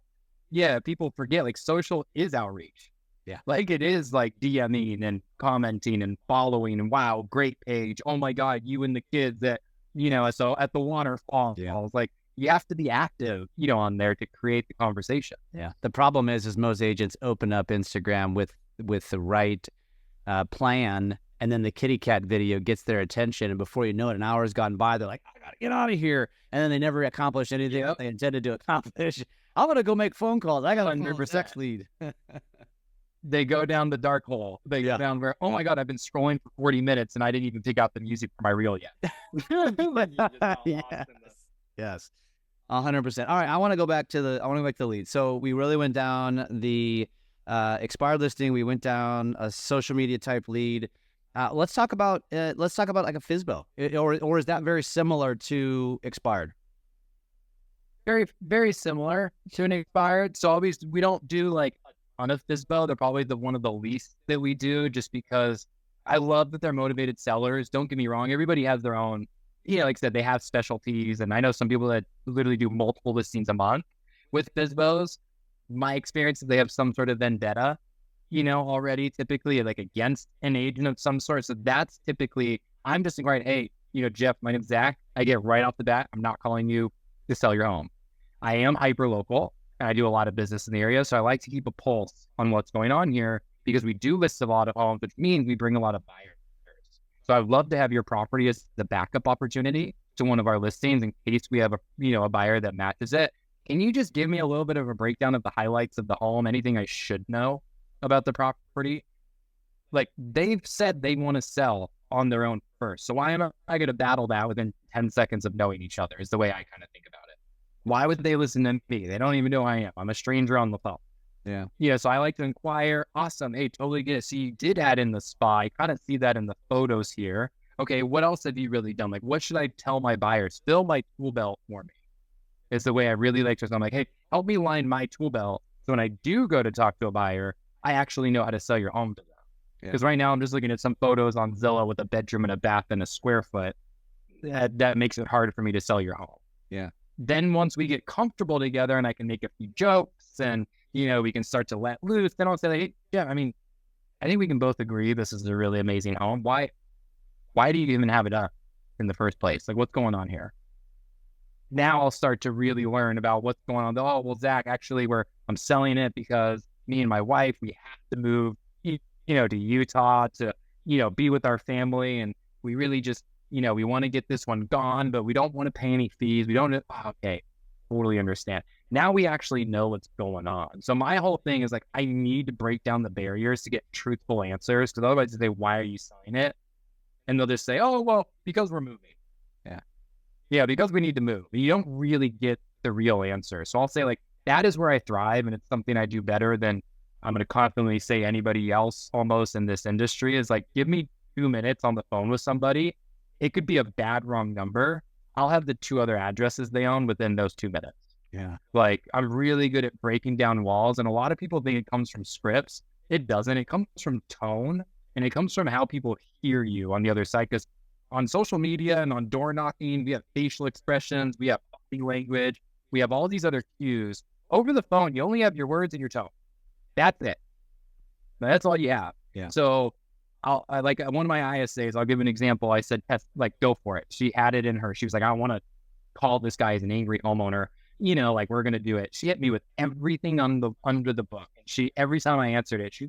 people forget, like social is outreach. Yeah. Like it is like DMing and commenting and following and wow, great page. Oh my God, you and the kids that, you know, so at the waterfall, like you have to be active, you know, on there to create the conversation. Yeah. The problem is most agents open up Instagram with the right plan, and then the kitty cat video gets their attention, and before you know it, an hour has gone by. They're like, I gotta get out of here, and then they never accomplish anything they intended to accomplish. I'm gonna go make phone calls. I got a 100% lead. They go down the dark hole. They go down where, oh my God, I've been scrolling for 40 minutes and I didn't even pick out the music for my reel yet. Yes. 100%. All right. I want to go back to the lead. So we really went down the expired listing. We went down a social media type lead. Let's talk about like a FSBO, or is that very similar to expired? Very, very similar to an expired. So obviously we don't do like on a FSBO. They're probably one of the least that we do, just because I love that they're motivated sellers. Don't get me wrong. Everybody has their own, like I said, they have specialties. And I know some people that literally do multiple listings a month with FSBOs. My experience is they have some sort of vendetta, you know, already typically like against an agent of some sort. So that's typically, I'm just right. Hey, you know, Jeff, my name's Zach. I get right off the bat, I'm not calling you to sell your home. I am hyper local. I do a lot of business in the area, so I like to keep a pulse on what's going on here, because we do list a lot of homes, which means we bring a lot of buyers. So I'd love to have your property as the backup opportunity to one of our listings in case we have a buyer that matches it. Can you just give me a little bit of a breakdown of the highlights of the home, anything I should know about the property? Like they've said they want to sell on their own first. So why am I going to battle that within 10 seconds of knowing each other is the way I kind of think about it. Why would they listen to me? They don't even know who I am. I'm a stranger on the phone. Yeah. Yeah. So I like to inquire. Awesome. Hey, totally get it. So you did add in the spa. I kind of see that in the photos here. Okay. What else have you really done? Like, what should I tell my buyers? Fill my tool belt for me is the way I really like to. So I'm like, hey, help me line my tool belt. So when I do go to talk to a buyer, I actually know how to sell your home to them. Because right now I'm just looking at some photos on Zillow with a bedroom and a bath and a square foot. That makes it harder for me to sell your home. Yeah. Then once we get comfortable together and I can make a few jokes and, you know, we can start to let loose, then I'll say, like, hey, yeah, I mean, I think we can both agree this is a really amazing home. Why do you even have it up in the first place? Like, what's going on here? Now I'll start to really learn about what's going on. Oh, well, Zach, actually, I'm selling it because me and my wife, we have to move, to Utah to, be with our family. And we really just, we want to get this one gone, but we don't want to pay any fees. We don't, okay, totally understand. Now we actually know what's going on. So my whole thing is like, I need to break down the barriers to get truthful answers. Because otherwise they say, why are you selling it? And they'll just say, oh, well, because we're moving. Yeah. Yeah, because we need to move. You don't really get the real answer. So I'll say like, that is where I thrive. And it's something I do better than I'm going to confidently say anybody else almost in this industry is like, give me 2 minutes on the phone with somebody. It could be a bad, wrong number. I'll have the 2 other addresses they own within those 2 minutes. Yeah. Like I'm really good at breaking down walls. And a lot of people think it comes from scripts. It doesn't. It comes from tone and it comes from how people hear you on the other side. Because on social media and on door knocking, we have facial expressions, we have body language, we have all these other cues. Over the phone, you only have your words and your tone. That's it. That's all you have. Yeah. So I like one of my ISAs, I'll give an example. I said, like, go for it. She had it in her. She was like, I want to call this guy as an angry homeowner. Like we're going to do it. She hit me with everything under the book. And every time I answered it, she,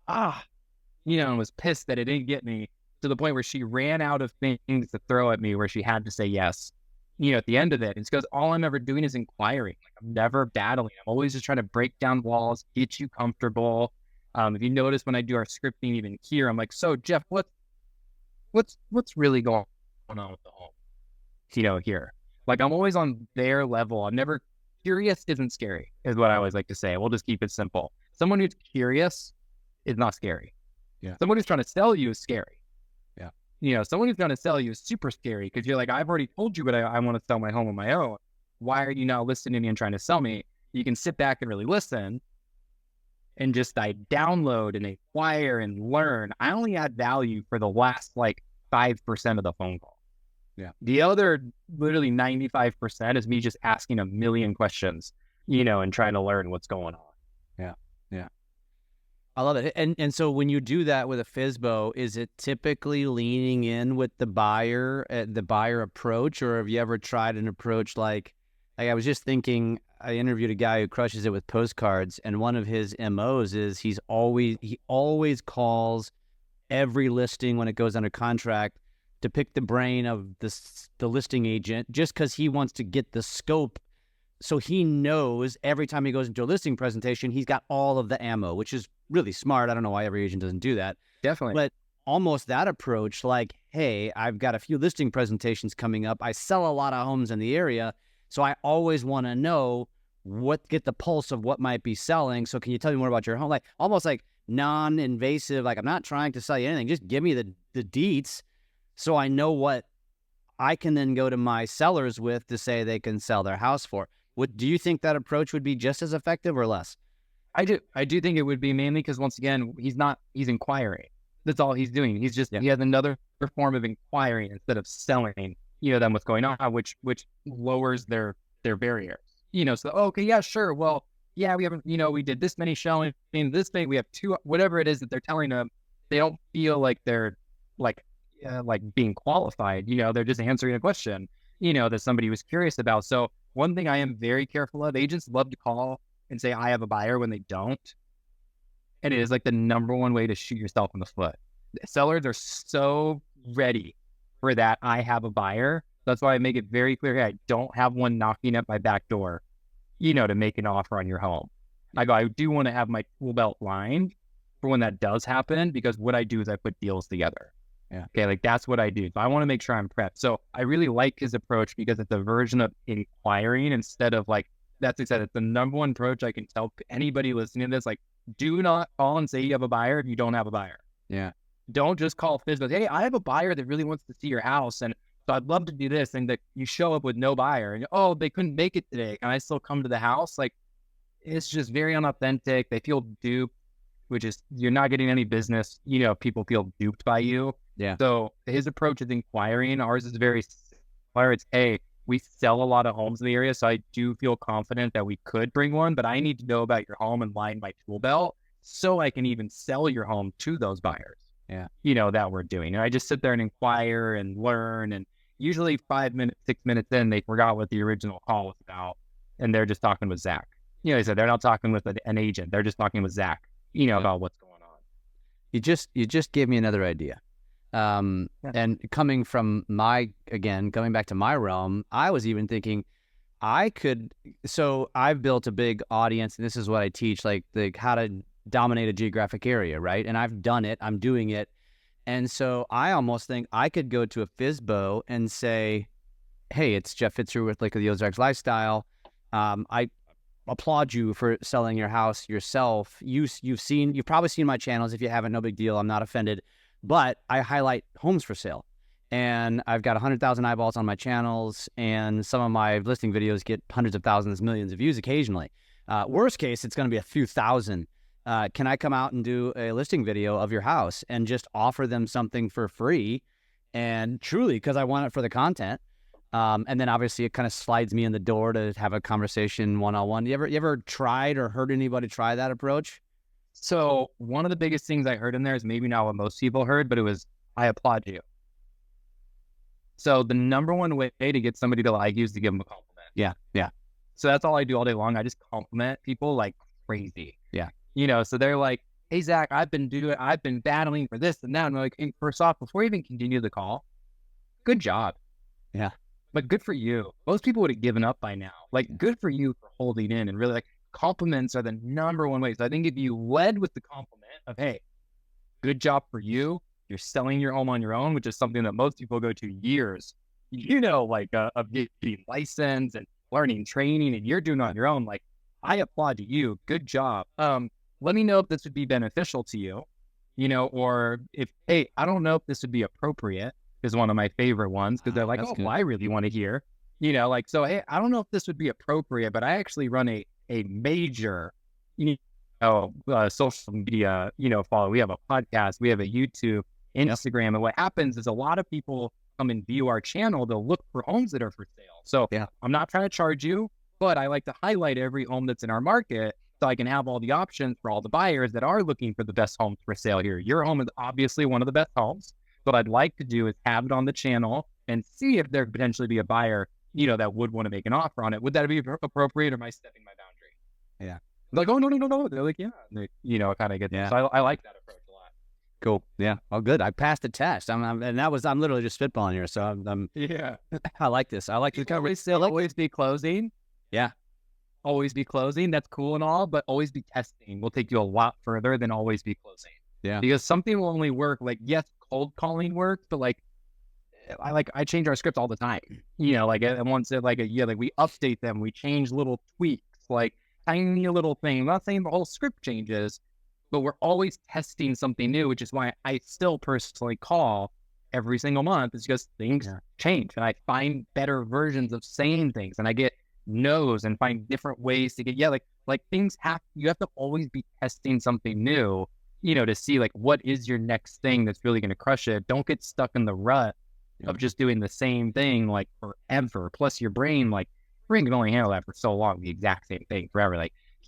and was pissed that it didn't get me to the point where she ran out of things to throw at me where she had to say yes, at the end of it. It's because all I'm ever doing is inquiring. Like I'm never battling. I'm always just trying to break down walls, get you comfortable. If you notice when I do our scripting even here, I'm like, so Jeff, what's really going on with the home? Here. Like I'm always on their level. I'm never curious isn't scary, is what I always like to say. We'll just keep it simple. Someone who's curious is not scary. Yeah. Someone who's trying to sell you is scary. Yeah. Someone who's going to sell you is super scary because you're like, I've already told you, but I want to sell my home on my own. Why are you now listening to me and trying to sell me? You can sit back and really listen and just download and inquire and learn. I only add value for the last like 5% of the phone call. Yeah. The other literally 95% is me just asking a million questions, and trying to learn what's going on. Yeah. Yeah. I love it. And so when you do that with a FSBO, is it typically leaning in with the buyer approach, or have you ever tried an approach like I was just thinking, I interviewed a guy who crushes it with postcards, and one of his MOs is he always calls every listing when it goes under contract to pick the brain of the listing agent just because he wants to get the scope. So he knows every time he goes into a listing presentation, he's got all of the ammo, which is really smart. I don't know why every agent doesn't do that. Definitely. But almost that approach, like, hey, I've got a few listing presentations coming up. I sell a lot of homes in the area. So I always want to know get the pulse of what might be selling. So can you tell me more about your home? Like almost like non-invasive, like I'm not trying to sell you anything. Just give me the deets so I know what I can then go to my sellers with to say they can sell their house for. Do you think that approach would be just as effective or less? I do think it would be, mainly because once again, he's inquiring. That's all he's doing. He has another form of inquiring instead of selling, them what's going on, which lowers their barriers. So, okay, yeah, sure. Well, yeah, we haven't, we did this many showing, this thing, we have 2, whatever it is that they're telling them, they don't feel like they're like being qualified, they're just answering a question, that somebody was curious about. So one thing I am very careful of, agents love to call and say, I have a buyer when they don't. And it is like the number one way to shoot yourself in the foot. Sellers are so ready for that. I have a buyer. That's why I make it very clear. Hey, I don't have one knocking at my back door, to make an offer on your home. I do want to have my tool belt lined for when that does happen, because what I do is I put deals together. Yeah. Okay. Like that's what I do. So I want to make sure I'm prepped. So I really like his approach because it's a version of inquiring instead of like, that's exactly, it's the number one approach I can tell anybody listening to this. Like, do not call and say you have a buyer if you don't have a buyer. Yeah. Don't just call FSBOs. Hey, I have a buyer that really wants to see your house, and so I'd love to do this. And that you show up with no buyer, and they couldn't make it today. Can I still come to the house? Like, it's just very unauthentic. They feel duped, which is you're not getting any business. People feel duped by you. Yeah. So his approach is inquiring. Ours is very similar. It's, hey, we sell a lot of homes in the area, so I do feel confident that we could bring one, but I need to know about your home and line my tool belt so I can even sell your home to those buyers. Yeah. That we're doing. And I just sit there and inquire and learn. And usually 5 minutes, 6 minutes in, they forgot what the original call was about. And they're just talking with Zach, you know, he said they're not talking with an agent. They're just talking with Zach, about what's going on. You just gave me another idea. And coming back to my realm, I was even thinking so I've built a big audience, and this is what I teach, like how to dominate a geographic area, right? And I've done it, I'm doing it. And so I almost think I could go to a FSBO and say, hey, it's Jeff Fitzer with like the Ozarks Lifestyle. I applaud you for selling your house yourself. You've probably seen my channels. If you haven't, no big deal. I'm not offended. But I highlight homes for sale. And I've got 100,000 eyeballs on my channels, and some of my listing videos get hundreds of thousands, millions of views occasionally. Worst case, it's going to be a few thousand. Can I come out and do a listing video of your house and just offer them something for free? And truly, because I want it for the content. And then obviously it kind of slides me in the door to have a conversation one-on-one. You ever tried or heard anybody try that approach? So one of the biggest things I heard in there is maybe not what most people heard, but it was, I applaud you. So the number one way to get somebody to like you is to give them a compliment. Yeah. Yeah. So that's all I do all day long. I just compliment people like crazy. Yeah. So they're like, hey, Zach, I've been battling for this and that. And I'm like, hey, first off, before you even continue the call, good job. Yeah. But good for you. Most people would have given up by now. Like, good for you for holding in, and really, like, compliments are the number one way. So I think if you led with the compliment of, hey, good job for you, you're selling your home on your own, which is something that most people go to years, of getting licensed and learning training, and you're doing it on your own. Like, I applaud you. Good job. Let me know if this would be beneficial to you, or if, hey, I don't know if this would be appropriate, is one of my favorite ones, because they're like, oh, well, I really want to hear, so, hey, I don't know if this would be appropriate, but I actually run a major, social media, follow. We have a podcast, we have a YouTube, Instagram. And what happens is a lot of people come and view our channel. They'll look for homes that are for sale. So I'm not trying to charge you, but I like to highlight every home that's in our market so I can have all the options for all the buyers that are looking for the best homes for sale here. Your home is obviously one of the best homes. What I'd like to do is have it on the channel and see if there could potentially be a buyer, that would want to make an offer on it. Would that be appropriate, or am I stepping my boundary? Yeah. Like, oh, no. They're like, yeah. They, kind of get that. So I like that approach a lot. Cool. Yeah. Oh, good. I passed the test. I'm literally just spitballing here. So I like this. I like this. Always be closing. Yeah. Always be closing. That's cool and all, but always be testing will take you a lot further than always be closing. Yeah. Because something will only work, like, yes, cold calling works, but I change our scripts all the time. And once we update them, we change little tweaks, like tiny little thing. I'm not saying the whole script changes, but we're always testing something new, which is why I still personally call every single month, is because things change and I find better versions of saying things, and I get no's and find different ways to get, things you have to always be testing something new, to see what is your next thing that's really going to crush it. Don't get stuck in the rut of just doing the same thing forever. Plus your brain can only handle that for so long, the exact same thing forever.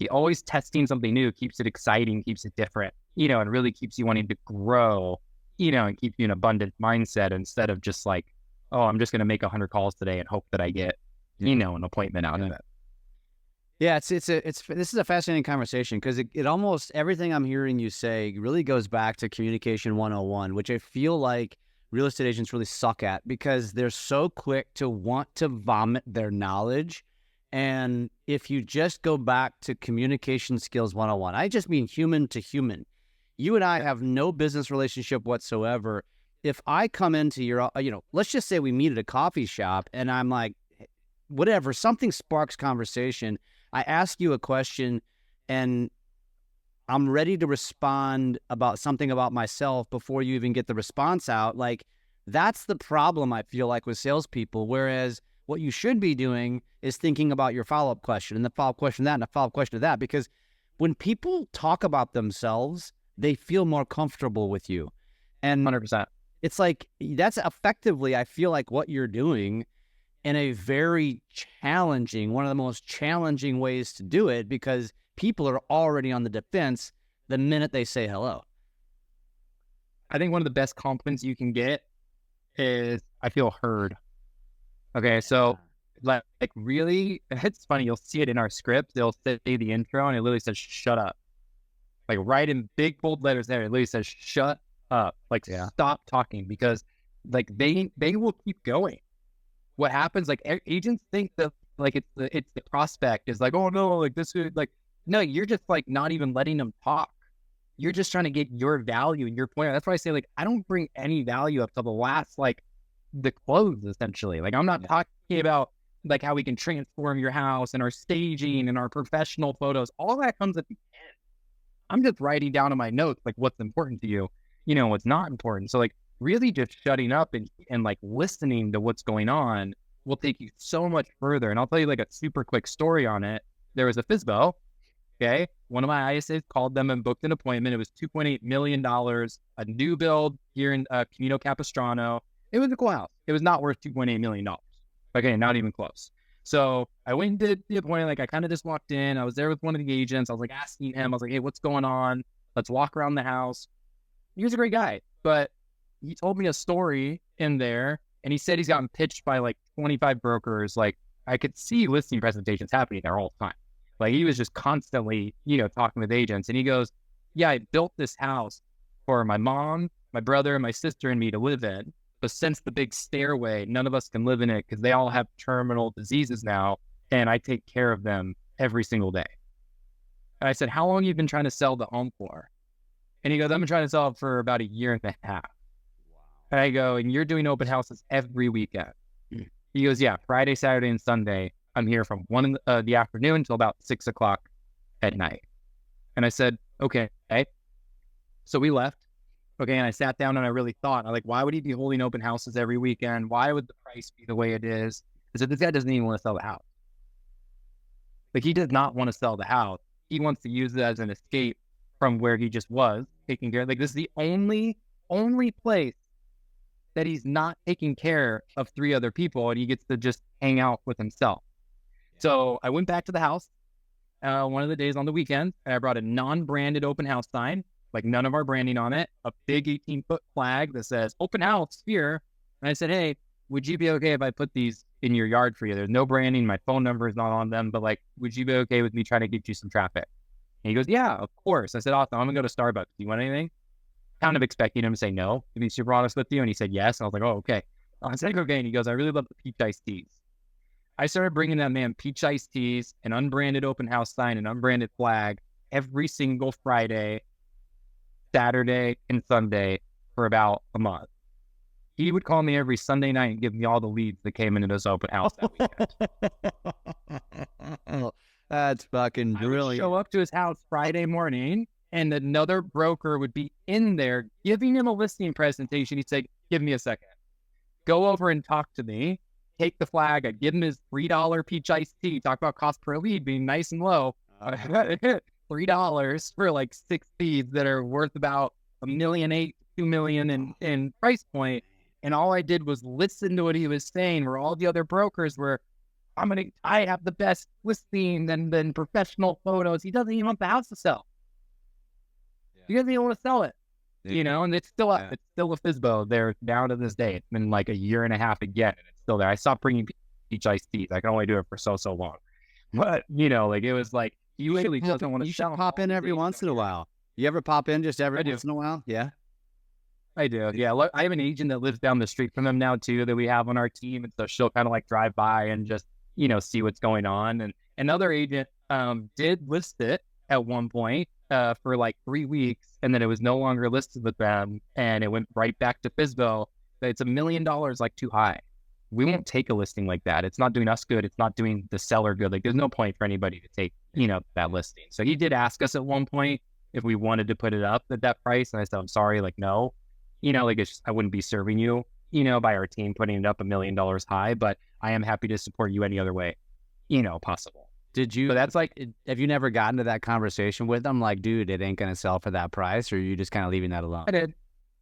Always testing something new keeps it exciting, keeps it different, and really keeps you wanting to grow, and keep you in an abundant mindset instead of just oh, I'm just going to make 100 calls today and hope that I get, an appointment out of it. Yeah, this is a fascinating conversation, because it almost, everything I'm hearing you say really goes back to communication 101, which I feel like real estate agents really suck at, because they're so quick to want to vomit their knowledge. And if you just go back to communication skills 101, I just mean human to human. You and I have no business relationship whatsoever. If I come into your, let's just say we meet at a coffee shop and I'm like, whatever, something sparks conversation. I ask you a question and I'm ready to respond about something about myself before you even get the response out. That's the problem I feel like with salespeople. Whereas what you should be doing is thinking about your follow-up question and the follow-up question to that and the follow-up question to that. Because when people talk about themselves, they feel more comfortable with you. And 100%. It's that's effectively, I feel like, what you're doing in a very challenging, one of the most challenging ways to do it, because people are already on the defense the minute they say hello. I think one of the best compliments you can get is, I feel heard. Okay, so like really, it's funny. You'll see it in our script. They'll say the intro and it literally says, shut up. Like right in big bold letters there. It literally says, shut up. Like stop talking, because like they will keep going. What happens, like agents think that like it's the prospect is like, oh no, like this is like, no, you're just like not even letting them talk. You're just trying to get your value and your point. That's why I say, like, I don't bring any value up till the last, like the close essentially. Like I'm not talking about like how we can transform your house and our staging and our professional photos. All that comes at the end. I'm just writing down in my notes, like what's important to you, what's not important. So like really just shutting up and like listening to what's going on will take you so much further. And I'll tell you like a super quick story on it. There was a FSBO. Okay. One of my ISAs called them and booked an appointment. It was $2.8 million, a new build here in Camino Capistrano. It was a cool house. It was not worth $2.8 million. Okay. Not even close. So I went and did the appointment. Like I kind of just walked in. I was there with one of the agents. I was like asking him, I was like, hey, what's going on? Let's walk around the house. He was a great guy, but he told me a story in there and he said he's gotten pitched by like 25 brokers. Like I could see listing presentations happening there all the time. Like he was just constantly, talking with agents. And he goes, yeah, I built this house for my mom, my brother, my sister, and me to live in. But since the big stairway, none of us can live in it because they all have terminal diseases now. And I take care of them every single day. And I said, how long have you been trying to sell the home for? And he goes, I've been trying to sell it for about a year and a half. Wow. And I go, and you're doing open houses every weekend? He goes, yeah, Friday, Saturday, and Sunday. I'm here from 1 in the afternoon until about 6 o'clock at night. And I said, okay. So we left. Okay. And I sat down and I really thought, I'm like, why would he be holding open houses every weekend? Why would the price be the way it is? I said, this guy doesn't even want to sell the house. Like he does not want to sell the house. He wants to use it as an escape from where he just was taking care. Like this is the only place that he's not taking care of 3 other people and he gets to just hang out with himself. So I went back to the house one of the days on the weekend, and I brought a non-branded open house sign, like none of our branding on it, a big 18-foot flag that says open house here. And I said, hey, would you be okay if I put these in your yard for you? There's no branding. My phone number is not on them, but like, would you be okay with me trying to get you some traffic? And he goes, yeah, of course. I said, awesome. I'm gonna go to Starbucks. Do you want anything? Kind of expecting him to say no, to be super honest with you. And he said yes. And I was like, oh, okay. I was like, okay. And he goes, I really love the peach iced teas. I started bringing that man peach iced teas, an unbranded open house sign, an unbranded flag every single Friday, Saturday, and Sunday for about a month. He would call me every Sunday night and give me all the leads that came into this open house that weekend. That's fucking brilliant. I would show up to his house Friday morning, and another broker would be in there giving him a listing presentation. He'd say, give me a second. Go over and talk to me. Take the flag. I'd give him his $3 peach iced tea. Talk about cost per lead being nice and low. $3 for like 6 feeds that are worth about $1.8 million, $2 million in price point. And all I did was listen to what he was saying, where all the other brokers were, I have the best listing and professional photos. He doesn't even want the house to sell. Yeah. He doesn't even want to sell it. Yeah. And it's still up. Yeah. It's still a FSBO there down to this day. It's been like a year and a half again, and it's still there. I stopped bringing peach iced teas. I can only do it for so long. But, like it was like, you really just don't want to sell. You should pop in every once in a while. You ever pop in just every once in a while? Yeah. I do. Yeah. Look, I have an agent that lives down the street from them now too, that we have on our team. And so she'll kind of like drive by and just, see what's going on. And another agent did list it at one point for like 3 weeks, and then it was no longer listed with them, and it went right back to FSBO. It's $1 million like too high. We won't take a listing like that. It's not doing us good. It's not doing the seller good. Like there's no point for anybody to take, that listing. So he did ask us at one point if we wanted to put it up at that price. And I said, I'm sorry, like, no, it's just, I wouldn't be serving you, by our team putting it up $1 million high, but I am happy to support you any other way, possible. Did you, but that's like, have you never gotten to that conversation with them? Like, dude, it ain't going to sell for that price, or are you just kind of leaving that alone? I did.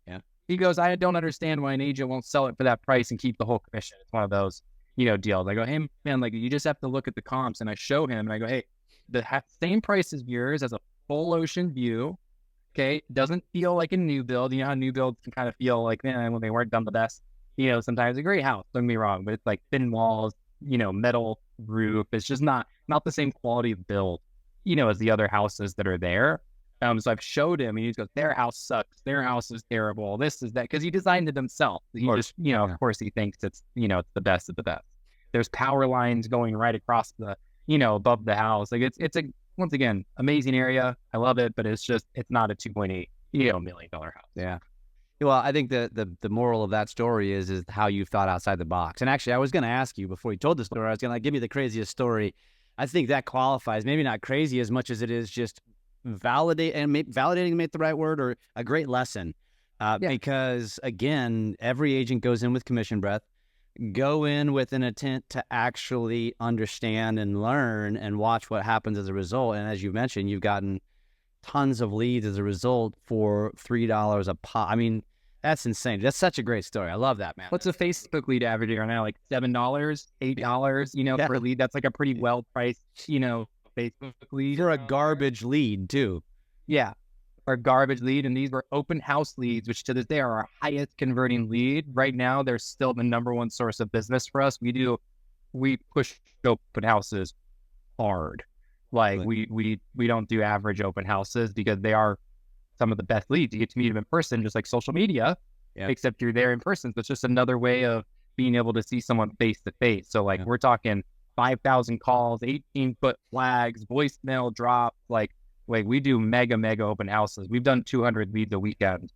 Yeah. He goes, I don't understand why an agent won't sell it for that price and keep the whole commission. It's one of those, deals. I go, hey man, like you just have to look at the comps. And I show him and I go, hey, the same price as yours as a full ocean view. Okay. It doesn't feel like a new build. You know how new builds can kind of feel like, man, when they weren't done the best, sometimes a great house, don't get me wrong, but it's like thin walls, metal roof. It's just not the same quality of build, as the other houses that are there. So I've showed him, and he goes, their house sucks. Their house is terrible. This is that, because he designed it himself. He just, of course, he thinks it's, it's the best of the best. There's power lines going right across the, above the house. Like it's a, once again, amazing area. I love it, but it's not a $2.8 million house. Yeah. Well, I think the moral of that story is how you thought outside the box. And actually, I was going to ask you before you told the story, I was going to give me the craziest story. I think that qualifies, maybe not crazy as much as it is just validating, make the right word, or a great lesson. Because again, every agent goes in with commission breath, go in with an intent to actually understand and learn and watch what happens as a result. And as you mentioned, you've gotten tons of leads as a result for $3 a pop. I mean, that's insane. That's such a great story. I love that, man. What's a Facebook lead average right now? Like $7, $8, per lead. That's like a pretty well priced, Facebook lead. For a garbage lead too. Yeah. Our garbage lead. And these were open house leads, which to this day are our highest converting lead. Right now, they're still the number one source of business for us. We push open houses hard. Like we don't do average open houses because they are some of the best leads. You get to meet them in person, just like social media, except you're there in person. So it's just another way of being able to see someone face to face. So we're talking 5,000 calls, 18-foot flags, voicemail drops. Like we do mega open houses. We've done 200 leads a weekend,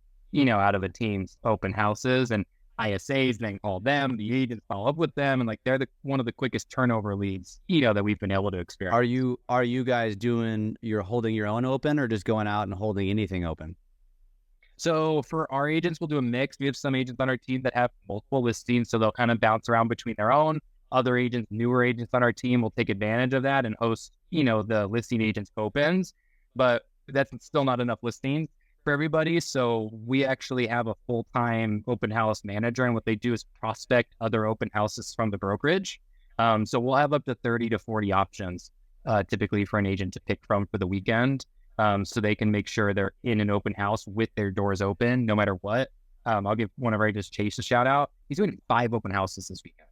out of a team's open houses, and ISAs then call them, the agents follow up with them, and they're one of the quickest turnover leads, that we've been able to experience. Are you guys you're holding your own open, or just going out and holding anything open? So for our agents, we'll do a mix. We have some agents on our team that have multiple listings, so they'll kind of bounce around between their own. Other agents, newer agents on our team, will take advantage of that and host, the listing agents opens, but that's still not enough listings for everybody. So we actually have a full-time open house manager, and what they do is prospect other open houses from the brokerage. So we'll have up to 30 to 40 options typically for an agent to pick from for the weekend. So they can make sure they're in an open house with their doors open no matter what. I'll give one of our agents, Chase, a shout out. He's doing 5 open houses this weekend.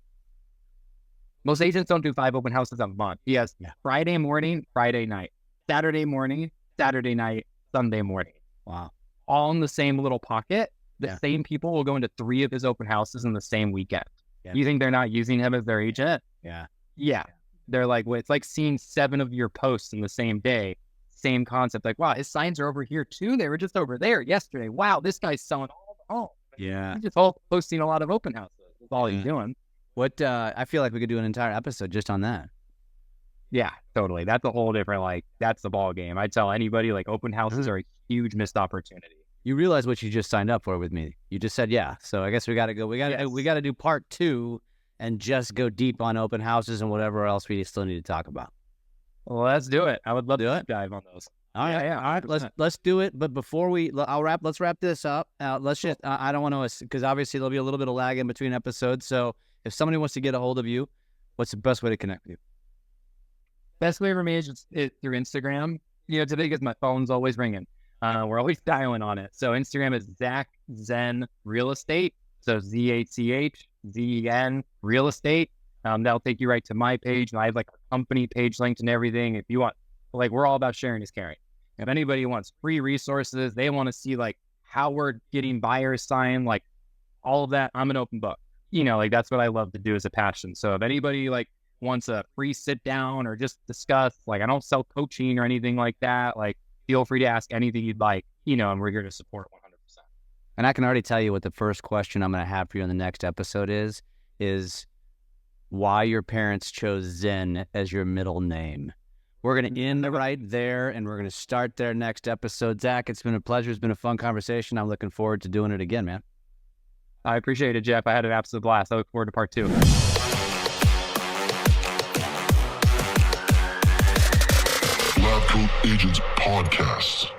Most agents don't do 5 open houses a month. He has Friday morning, Friday night, Saturday morning, Saturday night, Sunday morning. Wow. All in the same little pocket. The same people will go into 3 of his open houses in the same weekend. Yeah. You think they're not using him as their agent? Yeah. They're like, well, it's like seeing 7 of your posts in the same day. Same concept. Like, wow, his signs are over here too. They were just over there yesterday. Wow, this guy's selling all the homes. Yeah. He's just all posting a lot of open houses. That's all he's doing. What, I feel like we could do an entire episode just on that. Yeah, totally. That's a whole different, that's the ball game. I tell anybody, open houses are a huge missed opportunity. You realize what you just signed up for with me. You just said, So I guess we got to go. We got to do part 2 and just go deep on open houses and whatever else we still need to talk about. Well, let's do it. I would love to dive on those. All right. All right. Let's do it. But before let's wrap this up. Let's just, I don't want to, because obviously there'll be a little bit of lag in between episodes. So if somebody wants to get a hold of you, what's the best way to connect with you? Best way for me is through Instagram. Today, because my phone's always ringing. We're always dialing on it. So Instagram is Zach Zen Real Estate. So ZACHZEN Real Estate. That'll take you right to my page. And I have a company page linked and everything. If you want, we're all about sharing is caring. If anybody wants free resources, they want to see how we're getting buyers signed, all of that, I'm an open book. That's what I love to do as a passion. So if anybody wants a free sit down or just discuss, I don't sell coaching or anything like that, feel free to ask anything you'd like, and we're here to support 100%. And I can already tell you what the first question I'm going to have for you in the next episode is why your parents chose Zen as your middle name. We're going to end right there, and we're going to start there next episode. Zach, it's been a pleasure. It's been a fun conversation. I'm looking forward to doing it again, man. I appreciate it, Jeff. I had an absolute blast. I look forward to part 2. Lab Coat Agents Podcast.